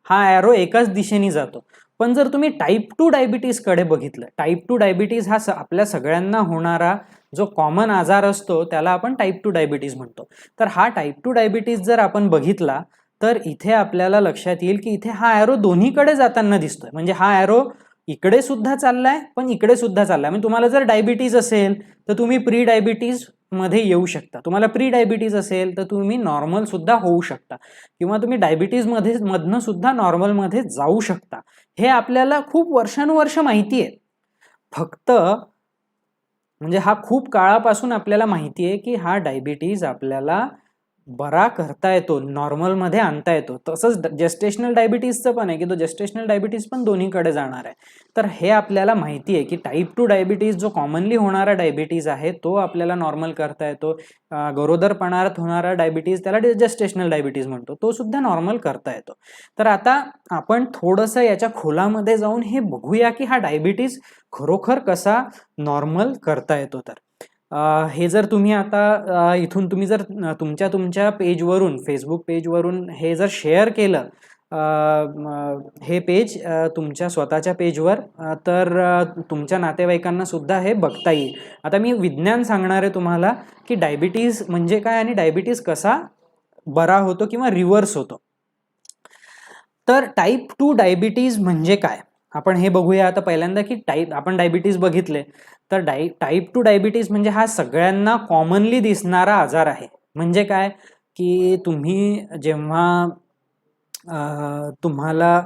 हा ॲरो एकाच दिशेने जातो. पण जर तुम्ही टाईप 2 डायबिटीजकडे बघितलं, टाईप 2 डायबिटीज हा आपल्या सगळ्यांना होणारा जो कॉमन आजार असतो त्याला आपण टाईप 2 डायबिटीज म्हणतो. तर हा टाईप 2 डायबिटीज जर आपण बघितला तर इथे आपल्याला लक्षात येईल की इथे हा ॲरो दोन्हीकडे जाताना दिसतोय. म्हणजे हा ॲरो इकडे सुद्धा चाललाय पण इकडे सुद्धा चाललाय. म्हणजे तुम्हाला जर डायबिटीज असेल तर तुम्ही प्री डायबिटीज मध्ये येऊ शकता. तुम्हाला प्री डायबिटीज असेल तर तुम्ही नॉर्मल सुद्धा होऊ शकता किंवा तुम्ही डायबिटीज मधनं सुद्धा नॉर्मल मध्ये जाऊ शकता. हे आपल्याला खूप वर्षानुवर्ष माहिती आहे. फक्त म्हणजे हा खूप काळापासून आपल्याला माहिती आहे की हा डायबिटीज आपल्याला बरा करता येतो, नॉर्मलमध्ये आणता येतो. तसंच जेस्टेशनल डायबिटीजचं पण आहे की तो जेस्टेशनल डायबिटीज पण दोन्हीकडे जाणार आहे. तर हे आपल्याला माहिती आहे की टाईप 2 डायबिटीज जो कॉमनली होणारा डायबिटीज आहे तो आपल्याला नॉर्मल करता येतो. गरोदरपणात होणारा डायबिटीज त्याला जेस्टेशनल डायबिटीज म्हणतो, तो सुद्धा नॉर्मल करता येतो. तर आता आपण थोडंसं याच्या खोलामध्ये जाऊन हे बघूया की हा डायबिटीज खरोखर कसा नॉर्मल करता येतो. तर हे जर तुम्ही आता इथून तुम्ही जर तुमच्या पेजवरून, फेसबुक पेजवरून हे जर शेअर केलं हे पेज तुमच्या स्वतःच्या पेजवर, तर तुमच्या नातेवाईकांना सुद्धा हे बघता येईल. आता मी विज्ञान सांगणार आहे तुम्हाला की डायबिटीज म्हणजे काय आणि डायबिटीज कसा बरा होतो किंवा रिव्हर्स होतो. तर टाईप 2 डायबिटीज म्हणजे काय आपण हे बघूया. आता पहिल्यांदा की आपण डायबिटीज बघितले तर टाईप 2 डायबिटीज म्हणजे हा सगळ्यांना कॉमनली दिसणारा आजार आहे. म्हणजे काय की तुम्ही जेव्हा तुम्हाला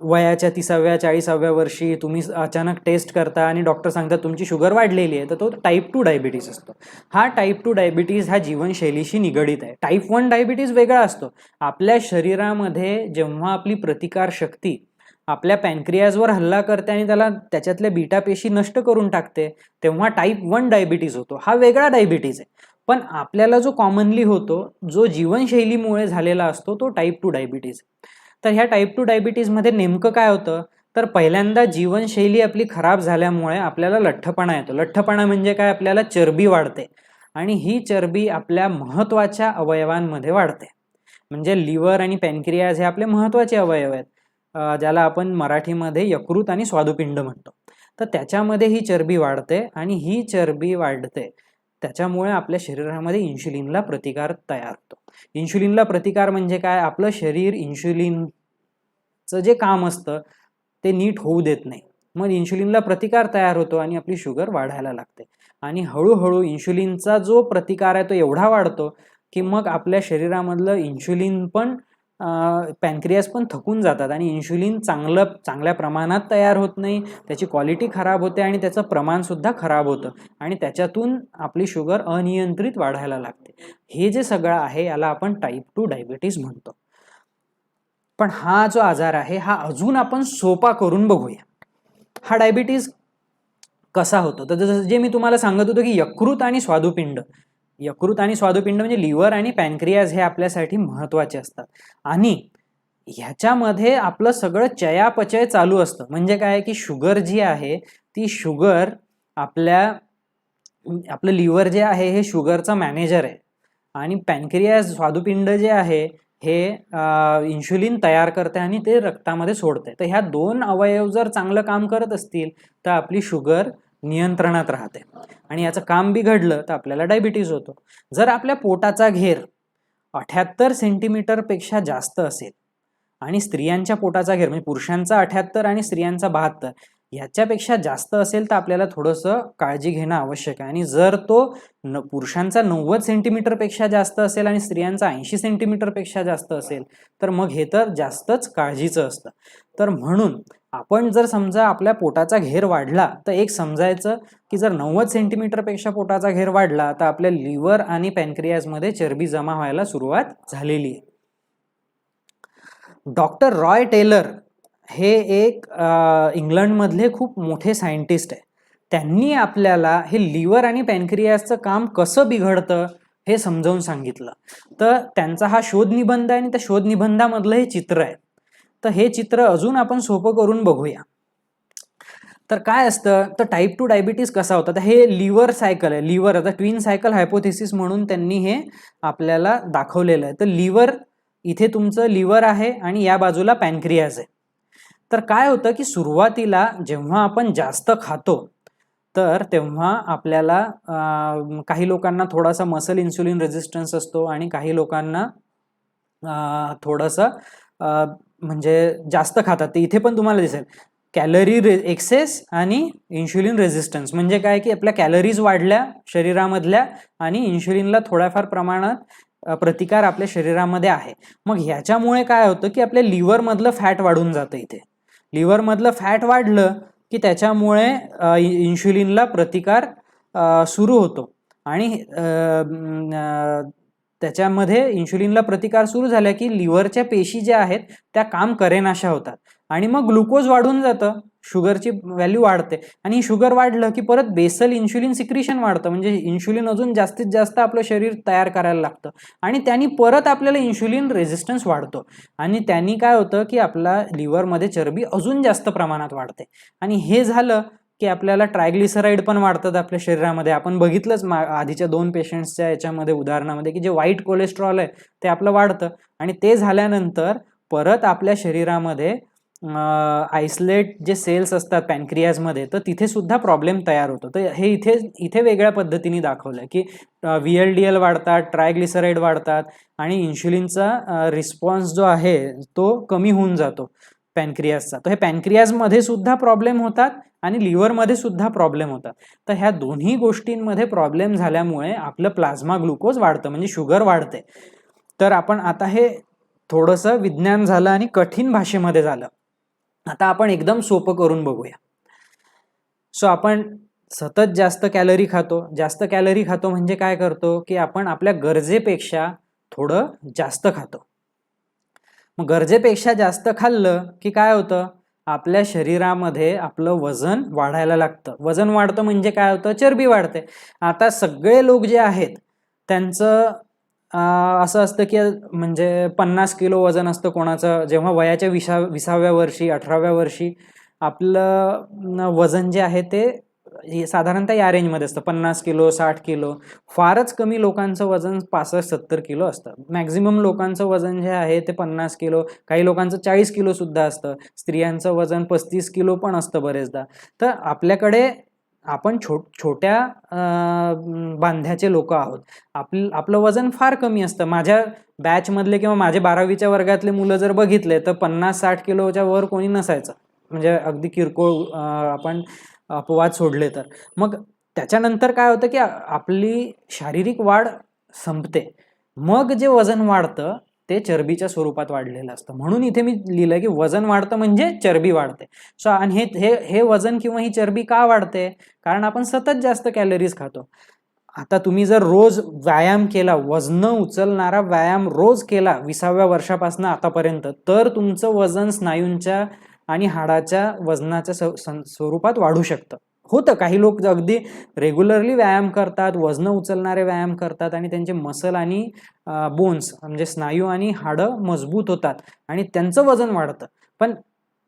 वयाच्या 30व्या 40व्या वर्षी तुम्ही अचानक टेस्ट करता आणि डॉक्टर सांगतात तुमची शुगर वाढलेली आहे, तर तो टाईप 2 डायबिटीज असतो. हा टाईप 2 डायबिटीज हा जीवनशैलीशी निगडीत आहे. टाईप 1 डायबिटीज वेगळा असतो. आपल्या शरीरामध्ये जेव्हा आपली प्रतिकार शक्ती आपल्या पॅनक्रियाजवर हल्ला करते आणि त्याच्यातल्या बीटा पेशी नष्ट करून टाकते, तेव्हा टाईप 1 डायबिटीज होतो. हा वेगळा डायबिटीज आहे. पण आपल्याला जो कॉमनली होतो, जो जीवनशैलीमुळे झालेला असतो, तो टाईप 2 डायबिटीज. तर ह्या टाईप 2 डायबिटीजमध्ये नेमकं काय होतं तर पहिल्यांदा जीवनशैली आपली खराब झाल्यामुळे आपल्याला लठ्ठपणा येतो. लठ्ठपणा म्हणजे काय, आपल्याला चरबी वाढते आणि ही चरबी आपल्या महत्त्वाच्या अवयवांमध्ये वाढते. म्हणजे लिव्हर आणि पॅनक्रियाज हे आपले महत्त्वाचे अवयव आहेत, ज्याला आपण मराठीमध्ये यकृत आणि स्वादुपिंड म्हणतो. तर त्याच्यामध्ये ही चरबी वाढते आणि ही चरबी वाढते त्याच्यामुळे आपल्या शरीरामध्ये इन्शुलिनला प्रतिकार तयार होतो. इन्शुलिनला प्रतिकार म्हणजे काय, आपलं शरीर इन्शुलिनचं जे काम असतं ते नीट होऊ देत नाही. मग इन्शुलिनला प्रतिकार तयार होतो आणि आपली शुगर वाढायला लागते. आणि हळूहळू इन्शुलिनचा जो प्रतिकार आहे तो एवढा वाढतो की मग आपल्या शरीरामधलं इन्शुलिन पण पॅनक्रियास पण थकून जातात आणि इन्शुलिन चांगल्या प्रमाणात तयार होत नाही, त्याची क्वालिटी खराब होते आणि त्याचं प्रमाणसुद्धा खराब होतं आणि त्याच्यातून आपली शुगर अनियंत्रित वाढायला लागते. हे जे सगळं आहे याला आपण टाईप 2 डायबिटीज म्हणतो. पण हा जो आजार आहे हा अजून आपण सोपा करून बघूया. हा डायबिटीज कसा होतो तर जसं जे मी तुम्हाला सांगत होतो की यकृत आणि स्वादुपिंड म्हणजे लिव्हर आणि पॅनक्रियाज हे आपल्यासाठी महत्त्वाचे असतात आणि ह्याच्यामध्ये आपलं सगळं चयापचय चालू असतं. म्हणजे काय की शुगर जी आहे ती शुगर आपलं लिव्हर जे आहे हे शुगरचा मॅनेजर आहे आणि पॅनक्रियाज स्वादुपिंड जे आहे हे इन्शुलिन तयार करते आणि ते रक्तामध्ये सोडते. तर ह्या दोन अवयव जर चांगलं काम करत असतील तर आपली शुगर नियंत्रणात राहते आणि याचं काम बिघडलं तर आपल्याला डायबिटीज होतो. जर आपल्या पोटाचा घेर 78 सेंटीमीटर पेक्षा जास्त असेल आणि स्त्रियांच्या पोटाचा घेर म्हणजे पुरुषांचा 78 आणि स्त्रियांचा 72 ह्याच्यापेक्षा जास्त असेल तर आपल्याला थोडंसं काळजी घेणं आवश्यक आहे. आणि जर तो पुरुषांचा 90 सेंटीमीटर पेक्षा जास्त असेल आणि स्त्रियांचा 80 सेंटीमीटर पेक्षा जास्त असेल तर मग हे तर जास्तच काळजीचं असतं. तर म्हणून आपण जर समजा आपल्या पोटाचा घेर वाढला तर एक समजायचं की जर 90 सेंटीमीटर पेक्षा पोटाचा घेर वाढला तर आपल्या लिव्हर आणि पॅनक्रियाजमध्ये चरबी जमा व्हायला सुरुवात झालेली आहे. डॉक्टर रॉय टेलर हे एक इंग्लंडमधले खूप मोठे सायंटिस्ट आहे. त्यांनी आपल्याला हे लिव्हर आणि पॅनक्रियाजचं काम कसं बिघडतं हे समजावून सांगितलं. तर त्यांचा हा शोधनिबंध आहे आणि त्या शोधनिबंधामधलं हे चित्र आहे. तर हे चित्र अजून आपण सोपं करून बघूया. तर काय असतं तर टाईप 2 डायबिटीज कसा होता तर हे लिव्हर सायकल आहे. लिव्हर आता ट्विन सायकल हायपोथेसिस म्हणून त्यांनी हे आपल्याला दाखवलेलं आहे. तर लिव्हर इथे तुमचं लिव्हर आहे आणि या बाजूला पॅनक्रियाज आहे. तर काय होतं की सुरुवातीला जेव्हा आपण जास्त खातो तर तेव्हा आपल्याला काही लोकांना थोडासा मसल इन्सुलिन रेझिस्टन्स असतो आणि काही लोकांना थोडंसं म्हणजे जास्त खातात. ते इथे पण तुम्हाला दिसेल कॅलरी एक्सेस आणि इन्शुलिन रेझिस्टन्स. म्हणजे काय की आपल्या कॅलरीज वाढल्या शरीरामधल्या आणि इन्शुलिनला थोड्याफार प्रमाणात प्रतिकार आपल्या शरीरामध्ये आहे. मग ह्याच्यामुळे काय होतं की आपल्या लिव्हरमधलं फॅट वाढून जातं. इथे लिव्हरमधलं फॅट वाढलं की त्याच्यामुळे इन्शुलिनला प्रतिकार सुरू होतो आणि त्याच्यामध्ये इन्शुलिनला प्रतिकार सुरू झाला की लिव्हरच्या पेशी ज्या आहेत त्या काम करेनाशा होतात आणि मग ग्लुकोज वाढून जातं, शुगरची व्हॅल्यू वाढते आणि शुगर वाढलं की परत बेसल इन्शुलिन सिक्रिशन वाढतं. म्हणजे इन्शुलिन अजून जास्तीत जास्त आपलं शरीर तयार करायला लागतं आणि त्यांनी परत आपल्याला इन्शुलिन रेझिस्टन्स वाढतो आणि त्यांनी काय होतं की आपला लिव्हरमध्ये चरबी अजून जास्त प्रमाणात वाढते आणि हे झालं की आपल्याला ट्रायग्लिसराईड पण वाढतात आपल्या शरीरामध्ये. आपण बघितलंच आधीच्या 2 पेशंट्सच्या याच्यामध्ये उदाहरणामध्ये की जे वाईट कोलेस्ट्रॉल आहे ते आपलं वाढतं आणि ते झाल्यानंतर परत आपल्या शरीरामध्ये आयसोलेट जे सेल्स असतात पॅनक्रियाजमध्ये तर तिथे सुद्धा प्रॉब्लेम तयार होतो. तर हे इथे वेगळ्या पद्धतीने दाखवलं की VLDL वाढतात, ट्रायग्लिसराईड वाढतात आणि इन्शुलिनचा रिस्पॉन्स जो आहे तो कमी होऊन जातो पॅनक्रियाजचा. तर हे पॅनक्रियाजमध्ये सुद्धा प्रॉब्लेम होतात आणि लिव्हरमध्ये सुद्धा प्रॉब्लेम होतात. तर ह्या दोन्ही गोष्टींमध्ये प्रॉब्लेम झाल्यामुळे आपलं प्लाझ्मा ग्लुकोज वाढतं म्हणजे शुगर वाढते. तर आपण आता हे थोडंसं विज्ञान झालं आणि कठीण भाषेमध्ये झालं. आता आपण एकदम सोपं करून बघूया. सो आपण सतत जास्त कॅलरी खातो म्हणजे काय करतो की आपण आपल्या गरजेपेक्षा थोडं जास्त खातो. मग गरजेपेक्षा जास्त खाल्लं की काय होतं, आपल्या शरीरामध्ये आपलं वजन वाढायला लागतं. वजन वाढतं म्हणजे काय होतं, चरबी वाढते. आता सगळे लोक जे आहेत त्यांचं असं असतं की म्हणजे 50 किलो वजन असतं कोणाचं. जेव्हा वयाच्या 20व्या वर्षी 18व्या वर्षी आपलं वजन जे आहे ते साधारणतः या रेंजमध्ये असतं 50 किलो 60 किलो. फारच कमी लोकांचं वजन 65-70 किलो असतं. मॅक्झिमम लोकांचं वजन जे आहे ते 50 किलो, काही लोकांचं 40 किलो सुद्धा असतं. स्त्रियांचं वजन 35 किलो पण असतं बरेचदा. तर आपल्याकडे आपण छोट्या बांध्याचे लोक आहोत. आपलं वजन फार कमी असतं. माझ्या बॅचमधले किंवा माझे 12वीच्या वर्गातले मुलं जर बघितले तर 50-60 किलोच्या वर कोणी नसायचं. म्हणजे अगदी किरकोळ आपण अपवाद सोडले तर. मग त्याच्यानंतर काय होतं की आपली शारीरिक वाढ संपते. मग जे वजन वाढतं ते चरबीच्या स्वरूपात वाढलेलं असतं. म्हणून इथे मी लिहिलंय की वजन वाढतं म्हणजे चरबी वाढते. सो आणि हे वजन किंवा ही चरबी का वाढते, कारण आपण सतत जास्त कॅलरीज खातो. आता तुम्ही जर रोज व्यायाम केला, वजन उचलणारा व्यायाम रोज केला 20व्या वर्षापासून आतापर्यंत, तर तुमचं वजन स्नायूंच्या आणि हाडाच्या वजनाच्या स्वरूपात वाढू शकतं. होतं, काही लोक अगदी रेग्युलरली व्यायाम करतात, वजन उचलणारे व्यायाम करतात आणि त्यांचे मसल आणि बोन्स म्हणजे स्नायू आणि हाडं मजबूत होतात आणि त्यांचं वजन वाढतं. पण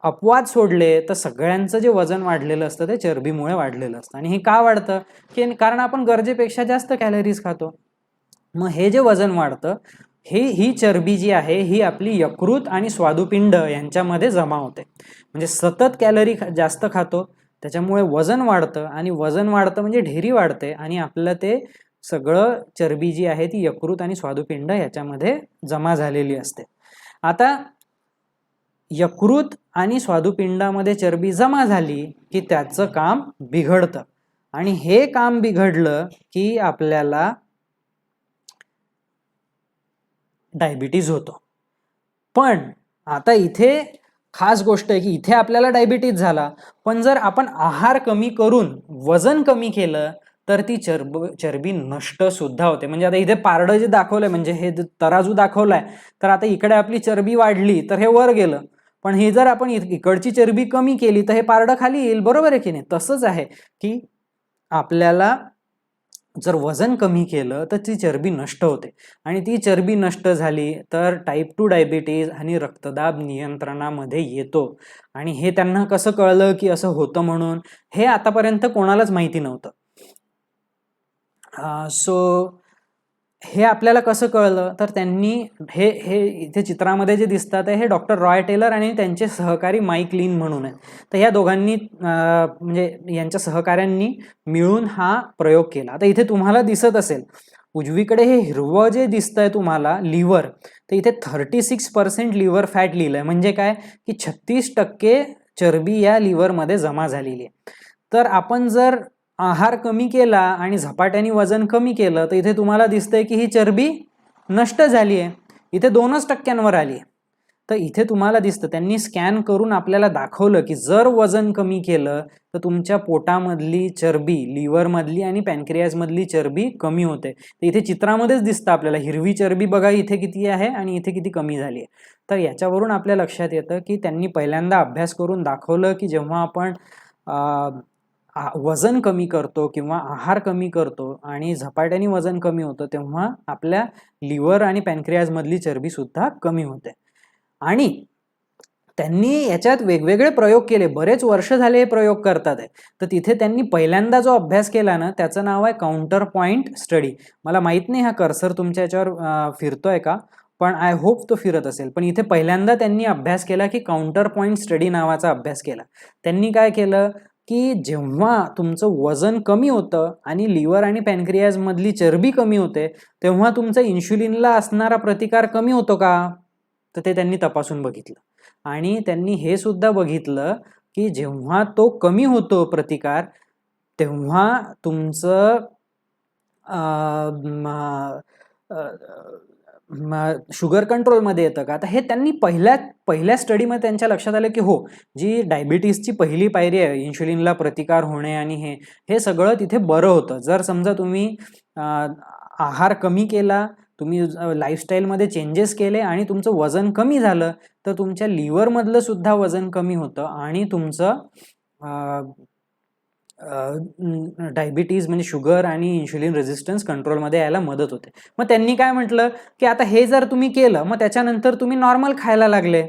अपवाद सोडले तर सगळ्यांचं जे वजन वाढलेलं असतं ते चरबीमुळे वाढलेलं असतं. आणि हे का वाढतं की कारण आपण गरजेपेक्षा जास्त कॅलरीज खातो. मग हे जे वजन वाढतं ही चरबी जी आहे ही आपली यकृत आणि स्वादुपिंड यांच्यामध्ये जमा होते. म्हणजे सतत कॅलरी जास्त खातो त्याच्यामुळे वजन वाढतं आणि वजन वाढतं म्हणजे ढेरी वाढते आणि आपलं ते सगळं चरबी जी आहे ती यकृत आणि स्वादुपिंड याच्यामध्ये जमा झालेली असते. आता यकृत आणि स्वादुपिंडामध्ये चरबी जमा झाली की त्याचं काम बिघडतं आणि हे काम बिघडलं की आपल्याला डायबिटीज होतो. पण आता इथे खास गोष्ट आहे की इथे आपल्याला डायबिटीज झाला, पण जर आपण आहार कमी करून वजन कमी केलं तर ती चरबी नष्ट सुद्धा होते. म्हणजे आता इथे पारडं जे दाखवलंय म्हणजे हे तराजू दाखवलाय तर आता इकडे आपली चरबी वाढली तर हे वर गेलं, पण हे जर आपण इकडची चरबी कमी केली तर हे पारडं खाली येईल. बरोबर आहे की नाही? तसंच आहे की आपल्याला जर वजन कमी केलं तर ती चरबी नष्ट होते आणि ती चरबी नष्ट झाली तर टाईप 2 डायबिटीज आणि रक्तदाब नियंत्रणामध्ये येतो. आणि हे त्यांना कसं कळलं की असं होतं म्हणून, हे आतापर्यंत कोणालाच माहिती नव्हतं. सो हे आपल्याला कसं कळलं तर त्यांनी हे हे इथे चित्रामध्ये जे दिसतात आहे हे डॉक्टर रॉय टेलर आणि त्यांचे सहकारी माईक लिन म्हणून आहे. तर ह्या दोघांनी म्हणजे यांच्या सहकाऱ्यांनी मिळून हा प्रयोग केला. आता इथे तुम्हाला दिसत असेल उजवीकडे हे हिरवं जे दिसतंय तुम्हाला लिव्हर, तर इथे 36% लिव्हर फॅट लिहिलंय. म्हणजे काय की 36% चरबी या लिव्हरमध्ये जमा झालेली आहे. तर आपण जर आहार कमी केला आणि झपाट्याने वजन कमी केलं तर इथे तुम्हाला दिसतंय की ही चरबी नष्ट झाली आहे. इथे 2% आली आहे. तर इथे तुम्हाला दिसतं त्यांनी स्कॅन करून आपल्याला दाखवलं की जर वजन कमी केलं तर तुमच्या पोटामधली चरबी, लिव्हरमधली आणि पॅनक्रियाजमधली चरबी कमी होते. तर इथे चित्रामध्येच दिसतं आपल्याला हिरवी चरबी बघा इथे किती आहे आणि इथे किती कमी झाली आहे. तर याच्यावरून आपल्या लक्षात येतं की त्यांनी पहिल्यांदा अभ्यास करून दाखवलं की जेव्हा आपण वजन कमी करतो किंवा आहार कमी करतो आणि झपाट्याने वजन कमी होतं तेव्हा आपल्या लिव्हर आणि पॅनक्रियाजमधली चरबी सुद्धा कमी होते. आणि त्यांनी याच्यात वेगवेगळे प्रयोग केले. बरेच वर्ष झाले हे प्रयोग करतात आहे. तर तिथे त्यांनी पहिल्यांदा जो अभ्यास केला ना त्याचं नाव आहे काउंटर पॉइंट स्टडी. मला माहित नाही हा कर्सर तुमच्या याच्यावर फिरतोय का, पण आय होप तो फिरत असेल. पण इथे पहिल्यांदा त्यांनी अभ्यास केला की काउंटर पॉइंट स्टडी नावाचा अभ्यास केला. त्यांनी काय केलं की जेव्हा तुमचं वजन कमी होतं आणि लिव्हर आणि पॅनक्रियाज मधली चरबी कमी होते तेव्हा तुमचा इन्शुलिनला असणारा प्रतिकार कमी होतो का, तर ते त्यांनी तपासून बघितलं. आणि त्यांनी हे सुद्धा बघितलं की जेव्हा तो कमी होतो प्रतिकार तेव्हा तुमचं शुगर कंट्रोलमध्ये येतं का. आता हे त्यांनी पहिल्या स्टडीमध्ये त्यांच्या लक्षात आलं की हो, जी डायबिटीसची पहिली पायरी आहे इन्शुलिनला प्रतिकार होणे आणि हे सगळं तिथे बरं होतं. जर समजा तुम्ही आहार कमी केला, तुम्ही लाईफस्टाईलमध्ये चेंजेस केले आणि तुमचं वजन कमी झालं तर तुमच्या लिव्हरमधलं सुद्धा वजन कमी होतं आणि तुमचं डायबिटीज म्हणजे शुगर आणि इन्शुलिन रेझिस्टन्स कंट्रोलमध्ये यायला मदत होते. मग त्यांनी काय म्हटलं की आता हे जर तुम्ही केलं मग त्याच्यानंतर तुम्ही नॉर्मल खायला लागले.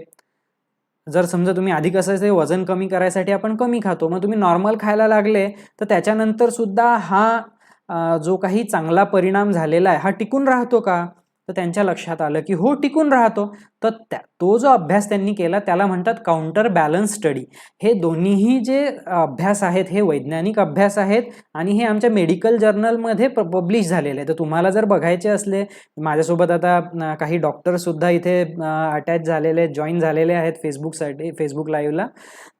जर समजा तुम्ही आधी कसं ते वजन कमी करायसाठी आपण कमी खातो, मग तुम्ही नॉर्मल खायला लागले तर त्याच्यानंतर सुद्धा हा जो काही चांगला परिणाम झालेला आहे हा टिकून राहतो का, तर त्यांच्या लक्षात आलं की हो टिकून राहतो. तर तो जो अभ्यास त्यांनी केला त्याला म्हणतात काउंटर बॅलन्स स्टडी. हे दोन्हीही जे अभ्यास आहेत हे वैज्ञानिक अभ्यास आहेत आणि हे आमच्या मेडिकल जर्नलमध्ये पब्लिश झालेले आहे. तर तुम्हाला जर बघायचे असले, माझ्यासोबत आता काही डॉक्टर सुद्धा इथे अटॅच झालेले, जॉईन झालेले आहेत फेसबुक लाईव्हला.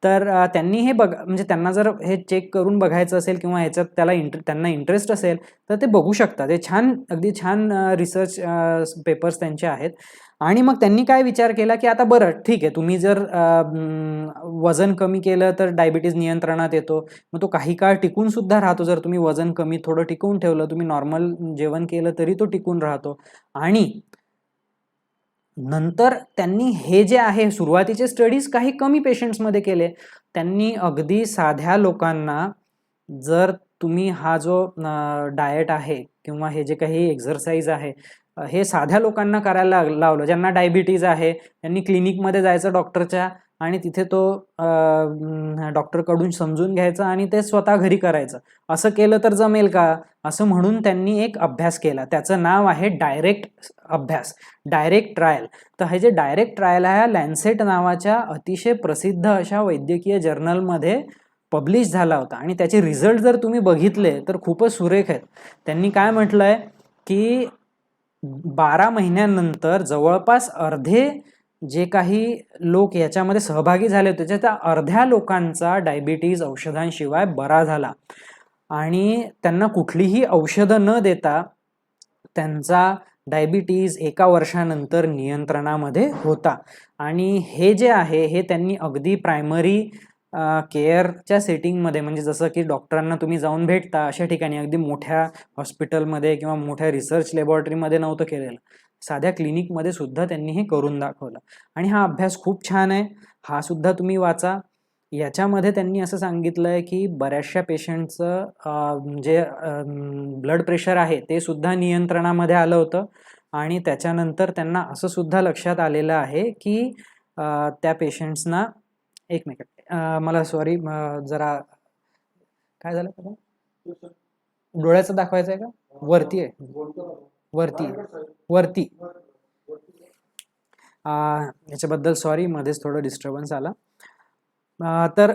तर त्यांनी हे म्हणजे त्यांना जर हे चेक करून बघायचं असेल किंवा ह्याच्यात त्यांना इंटरेस्ट असेल तर ते बघू शकतात. ते अगदी छान रिसर्च पेपर्स त्यांचे आहेत. आणि मग त्यांनी काय विचार केला की आता बरं ठीक आहे, तुम्ही जर वजन कमी केलं तर डायबिटीज नियंत्रणात येतो, मग तो काही काळ टिकून सुद्धा राहतो. जर तुम्ही वजन कमी थोडं टिकवून ठेवलं, तुम्ही नॉर्मल जेवण केलं तरी तो टिकून राहतो. आणि नंतर त्यांनी हे जे आहे सुरुवातीचे स्टडीज काही कमी पेशंट्समध्ये केले. त्यांनी अगदी साध्या लोकांना जर तुम्ही हा जो डाएट आहे किंवा हे जे काही एक्झरसाइज आहे हे साध्या लोकांना करायला लावलं, ज्यांना डायबिटीज आहे त्यांनी क्लिनिकमध्ये जायचं डॉक्टरच्या आणि तिथे तो डॉक्टरकडून समजून घ्यायचा आणि ते स्वतः घरी करायचं. असं केलं तर जमेल का, असं म्हणून त्यांनी एक अभ्यास केला. त्याचं नाव आहे डायरेक्ट अभ्यास, डायरेक्ट ट्रायल. तर हे जे डायरेक्ट ट्रायल आहे लॅन्सेट नावाच्या अतिशय प्रसिद्ध अशा वैद्यकीय जर्नलमध्ये पब्लिश झाला होता आणि त्याचे रिझल्ट जर तुम्ही बघितले तर खूपच सुरेख आहेत. त्यांनी काय म्हटलंय की 12 महिन्यानंतर जवळपास अर्धे जे काही लोक याच्यामध्ये सहभागी झाले होते त्याच्या अर्ध्या लोकांचा डायबिटीज औषधांशिवाय बरा झाला आणि त्यांना कुठलीही औषधं न देता त्यांचा डायबिटीज 1 वर्षानंतर नियंत्रणामध्ये होता. आणि हे जे आहे हे त्यांनी अगदी प्रायमरी केअरच्या सेटिंगमध्ये, म्हणजे जसं की डॉक्टरांना तुम्ही जाऊन भेटता अशा ठिकाणी, अगदी मोठ्या हॉस्पिटलमध्ये किंवा मोठ्या रिसर्च लॅबोरेटरीमध्ये नव्हतं केलेलं, साध्या क्लिनिकमध्ये सुद्धा त्यांनी हे करून दाखवलं. आणि हा अभ्यास खूप छान आहे, हा सुद्धा तुम्ही वाचा. याच्यामध्ये त्यांनी असं सांगितलंय की बऱ्याचशा पेशंटचं जे ब्लड प्रेशर आहे ते सुद्धा नियंत्रणामध्ये आलं होतं आणि त्याच्यानंतर त्यांना असं सुद्धा लक्षात आलेलं आहे की त्या पेशंट्सना, एक मिनिट मला सॉरी जरा काय झालं, डोळ्याचं दाखवायचं आहे का, वरती आहे वरती वरती याच्याबद्दल सॉरी, मध्येच थोडं डिस्टर्बन्स आला. तर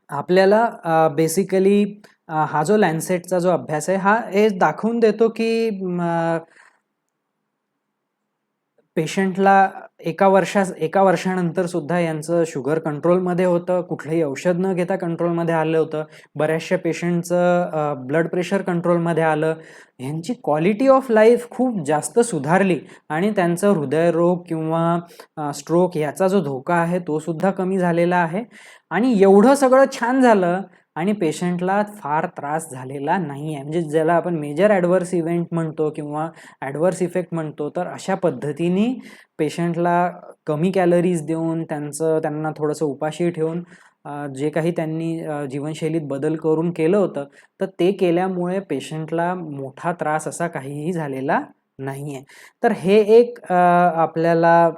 आपल्याला बेसिकली हा जो लॅन्सेटचा जो अभ्यास आहे हा हे दाखवून देतो की पेशंटला एका वर्षानंतर सुद्धा यांचं शुगर कंट्रोलमध्ये होतं, कुठलंही औषध न घेता कंट्रोलमध्ये आलं होतं, बऱ्याचशा पेशंटचं ब्लड प्रेशर कंट्रोलमध्ये आलं, ह्यांची क्वालिटी ऑफ लाईफ खूप जास्त सुधारली आणि त्यांचं हृदयरोग किंवा स्ट्रोक याचा जो धोका आहे तो सुद्धा कमी झालेला आहे. आणि एवढं सगळं छान झालं आणि पेशंटला फार त्रास झालेला नाही आहे, म्हणजे ज्याला आपण मेजर ॲडव्हर्स इव्हेंट म्हणतो किंवा ॲडव्हर्स इफेक्ट म्हणतो, तर अशा पद्धतीने पेशंटला कमी कॅलरीज देऊन त्यांना थोडंसं उपाशी ठेवून जे काही त्यांनी जीवनशैलीत बदल करून केलं होतं, तर ते केल्यामुळे पेशंटला मोठा त्रास असा काहीही झालेला नाही आहे. तर हे एक आपल्याला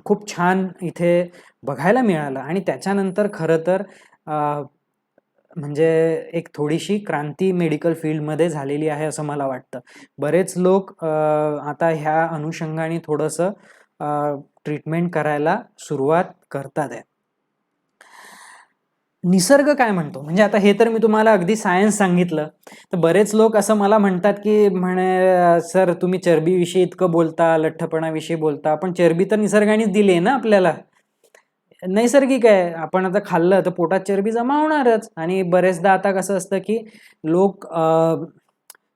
खूप छान इथे बघायला मिळालं आणि त्याच्यानंतर खरं तर म्हणजे एक थोडीशी क्रांती मेडिकल फील्डमध्ये झालेली आहे असं मला वाटतं. बरेच लोक आता ह्या अनुषंगाने थोडंसं ट्रीटमेंट करायला सुरुवात करतात आहे. निसर्ग काय म्हणतो, म्हणजे आता हे तर मी तुम्हाला अगदी सायन्स सांगितलं, तर बरेच लोक असं मला म्हणतात की म्हणे सर तुम्ही चरबीविषयी इतकं बोलता, लठ्ठपणाविषयी बोलता, पण चरबी तर निसर्गानेच दिली आहे ना आपल्याला, नैसर्गिक आहे, आपण आता खाल्लं तर पोटात चरबी जमा होणारच. आणि बरेचदा आता कसं असतं की लोक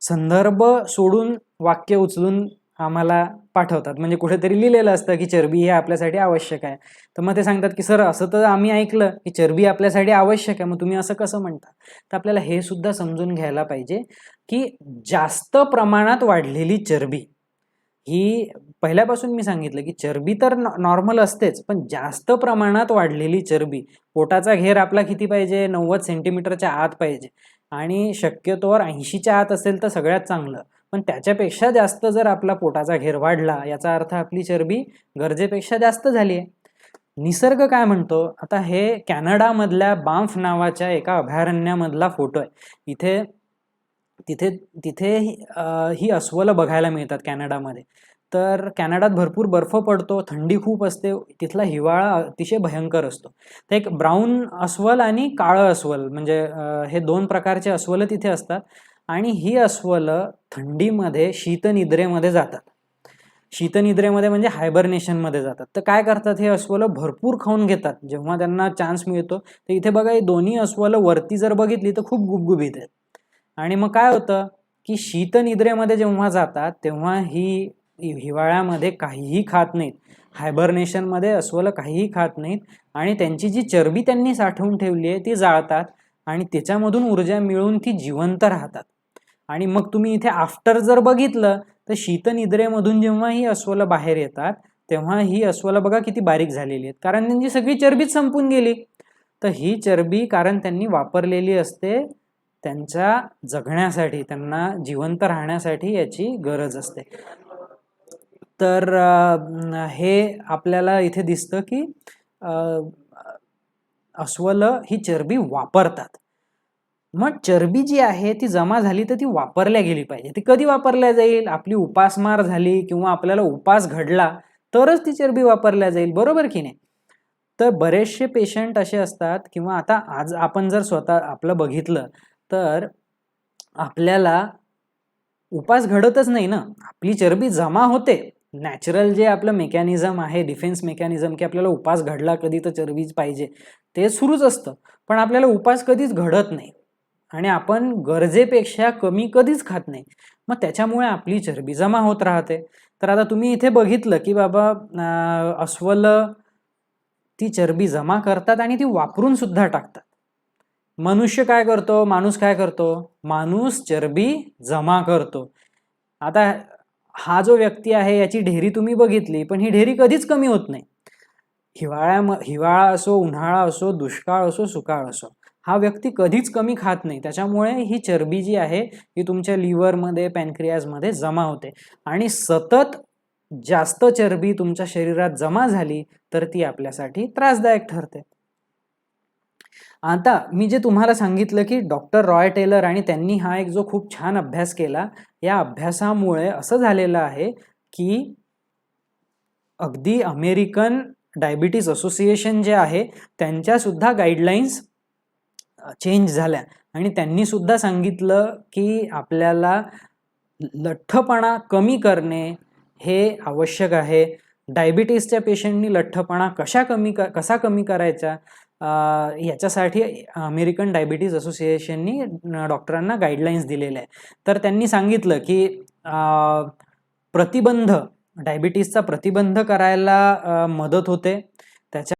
संदर्भ सोडून वाक्य उचलून आम्हाला पाठवतात, म्हणजे कुठेतरी लिहिलेलं असतं की चरबी हे आपल्यासाठी आवश्यक आहे, तर मग ते सांगतात की सर असं तर आम्ही ऐकलं की चरबी आपल्यासाठी आवश्यक आहे, मग तुम्ही असं कसं म्हणता. तर आपल्याला हे सुद्धा समजून घ्यायला पाहिजे की जास्त प्रमाणात वाढलेली चरबी ही, पहिल्यापासून मी सांगितलं की चरबी तर नॉर्मल असतेच, पण जास्त प्रमाणात वाढलेली चरबी, पोटाचा घेर आपला किती पाहिजे, 90 सेंटीमीटरच्या आत पाहिजे आणि शक्यतोवर 80च्या आत असेल तर सगळ्यात चांगलं, पण त्याच्यापेक्षा जास्त जर आपला पोटाचा घेर वाढला याचा अर्थ आपली चरबी गरजेपेक्षा जास्त झाली आहे. निसर्ग काय म्हणतो, आता हे कॅनडामधल्या बांफ नावाच्या एका अभयारण्यामधला फोटो आहे. तिथे ही अस्वलं बघायला मिळतात कॅनडामध्ये. तर कॅनडात भरपूर बर्फ पडतो, थंडी खूप असते, तिथला हिवाळा अतिशय भयंकर असतो. तर एक ब्राऊन अस्वल आणि काळं अस्वल, म्हणजे हे 2 प्रकारचे अस्वलं तिथे असतात आणि ही अस्वलं थंडीमध्ये शीतनिद्रेमध्ये जातात. शीतनिद्रेमध्ये म्हणजे हायबरनेशनमध्ये जातात. तर काय करतात हे अस्वलं, भरपूर खाऊन घेतात जेव्हा त्यांना चान्स मिळतो. तर इथे बघा, ही दोन्ही अस्वलं वरती जर बघितली तर खूप गुबगुबीत आहेत. आणि मग काय होतं की शीतनिद्रेमध्ये जेव्हा जातात तेव्हा ही हिवाळ्यामध्ये काहीही खात नाहीत, हायबरनेशनमध्ये अस्वलं काहीही खात नाहीत आणि त्यांची जी चरबी त्यांनी साठवून ठेवली आहे ती जाळतात आणि त्याच्यामधून ऊर्जा मिळून ती जिवंत राहतात. आणि मग तुम्ही इथे आफ्टर जर बघितलं तर शीतनिद्रेमधून जेव्हा ही अस्वलं बाहेर येतात तेव्हा ही अस्वलं बघा किती बारीक झालेली आहेत, कारण त्यांची सगळी चरबीच संपून गेली. तर ही चरबी कारण त्यांनी वापरलेली असते त्यांच्या जगण्यासाठी, त्यांना जिवंत राहण्यासाठी याची गरज असते. तर हे आपल्याला इथे दिसतं की अस्वलं ही चरबी वापरतात. मग चरबी जी आहे ती जमा झाली तर ती वापरल्या गेली पाहिजे. ती कधी वापरल्या जाईल, आपली उपासमार झाली किंवा आपल्याला उपास घडला तरच ती चरबी वापरल्या जाईल, बरोबर की नाही. तर बरेचसे पेशंट असे असतात, किंवा आता आज आपण जर स्वतः आपलं बघितलं तर आपल्याला उपास घडतच नाही ना, आपली चरबी जमा होते. नॅचरल जे आपलं मेकॅनिझम आहे, डिफेन्स मेकॅनिझम, की आपल्याला उपास घडला कधी तर चरबीच पाहिजे, ते सुरूच असतं, पण आपल्याला उपास कधीच घडत नाही आणि आपण गरजेपेक्षा कमी कधीच खात नाही. मग त्याच्यामुळे आपली चरबी जमा होत राहते. तर आता तुम्ही इथे बघितलं की बाबा अस्वलं ती चरबी जमा करतात आणि ती वापरून सुद्धा टाकतात. मनुष्य काय करतो, माणूस काय करतो, माणूस चरबी जमा करतो. आता हा जो व्यक्ती आहे याची ढेरी तुम्ही बघितली, पण ही ढेरी कधीच कमी होत नाही. हिवाळा असो, उन्हाळा असो, दुष्काळ असो, सुकाळ असो, हा व्यक्ती कधीच कमी खात नाही. त्याच्यामुळे ही चरबी जी आहे ही तुमच्या लिव्हरमध्ये, पॅनक्रियाजमध्ये जमा होते आणि सतत जास्त चरबी तुमच्या शरीरात जमा झाली तर ती आपल्यासाठी त्रासदायक ठरते. आता मी जे तुम्हाला सांगितलं की डॉक्टर रॉय टेलर आणि त्यांनी हा एक जो खूप छान अभ्यास केला या अभ्यासामुळे असं झालेलं आहे की अगदी अमेरिकन डायबिटीज असोसिएशन जे आहे त्यांच्या सुद्धा गाईडलाईन्स चेंज झाल्या आणि त्यांनी सुद्धा सांगितलं की आपल्याला लठ्ठपणा कमी करणे हे आवश्यक आहे. डायबिटीसच्या पेशंटनी लठ्ठपणा कसा कमी करायचा याच्यासाठी अमेरिकन डायबिटीज असोसिएशननी डॉक्टरांना गाईडलाईन्स दिलेल्या आहे. तर त्यांनी सांगितलं की डायबिटीसचा प्रतिबंध करायला मदत होते. त्याच्या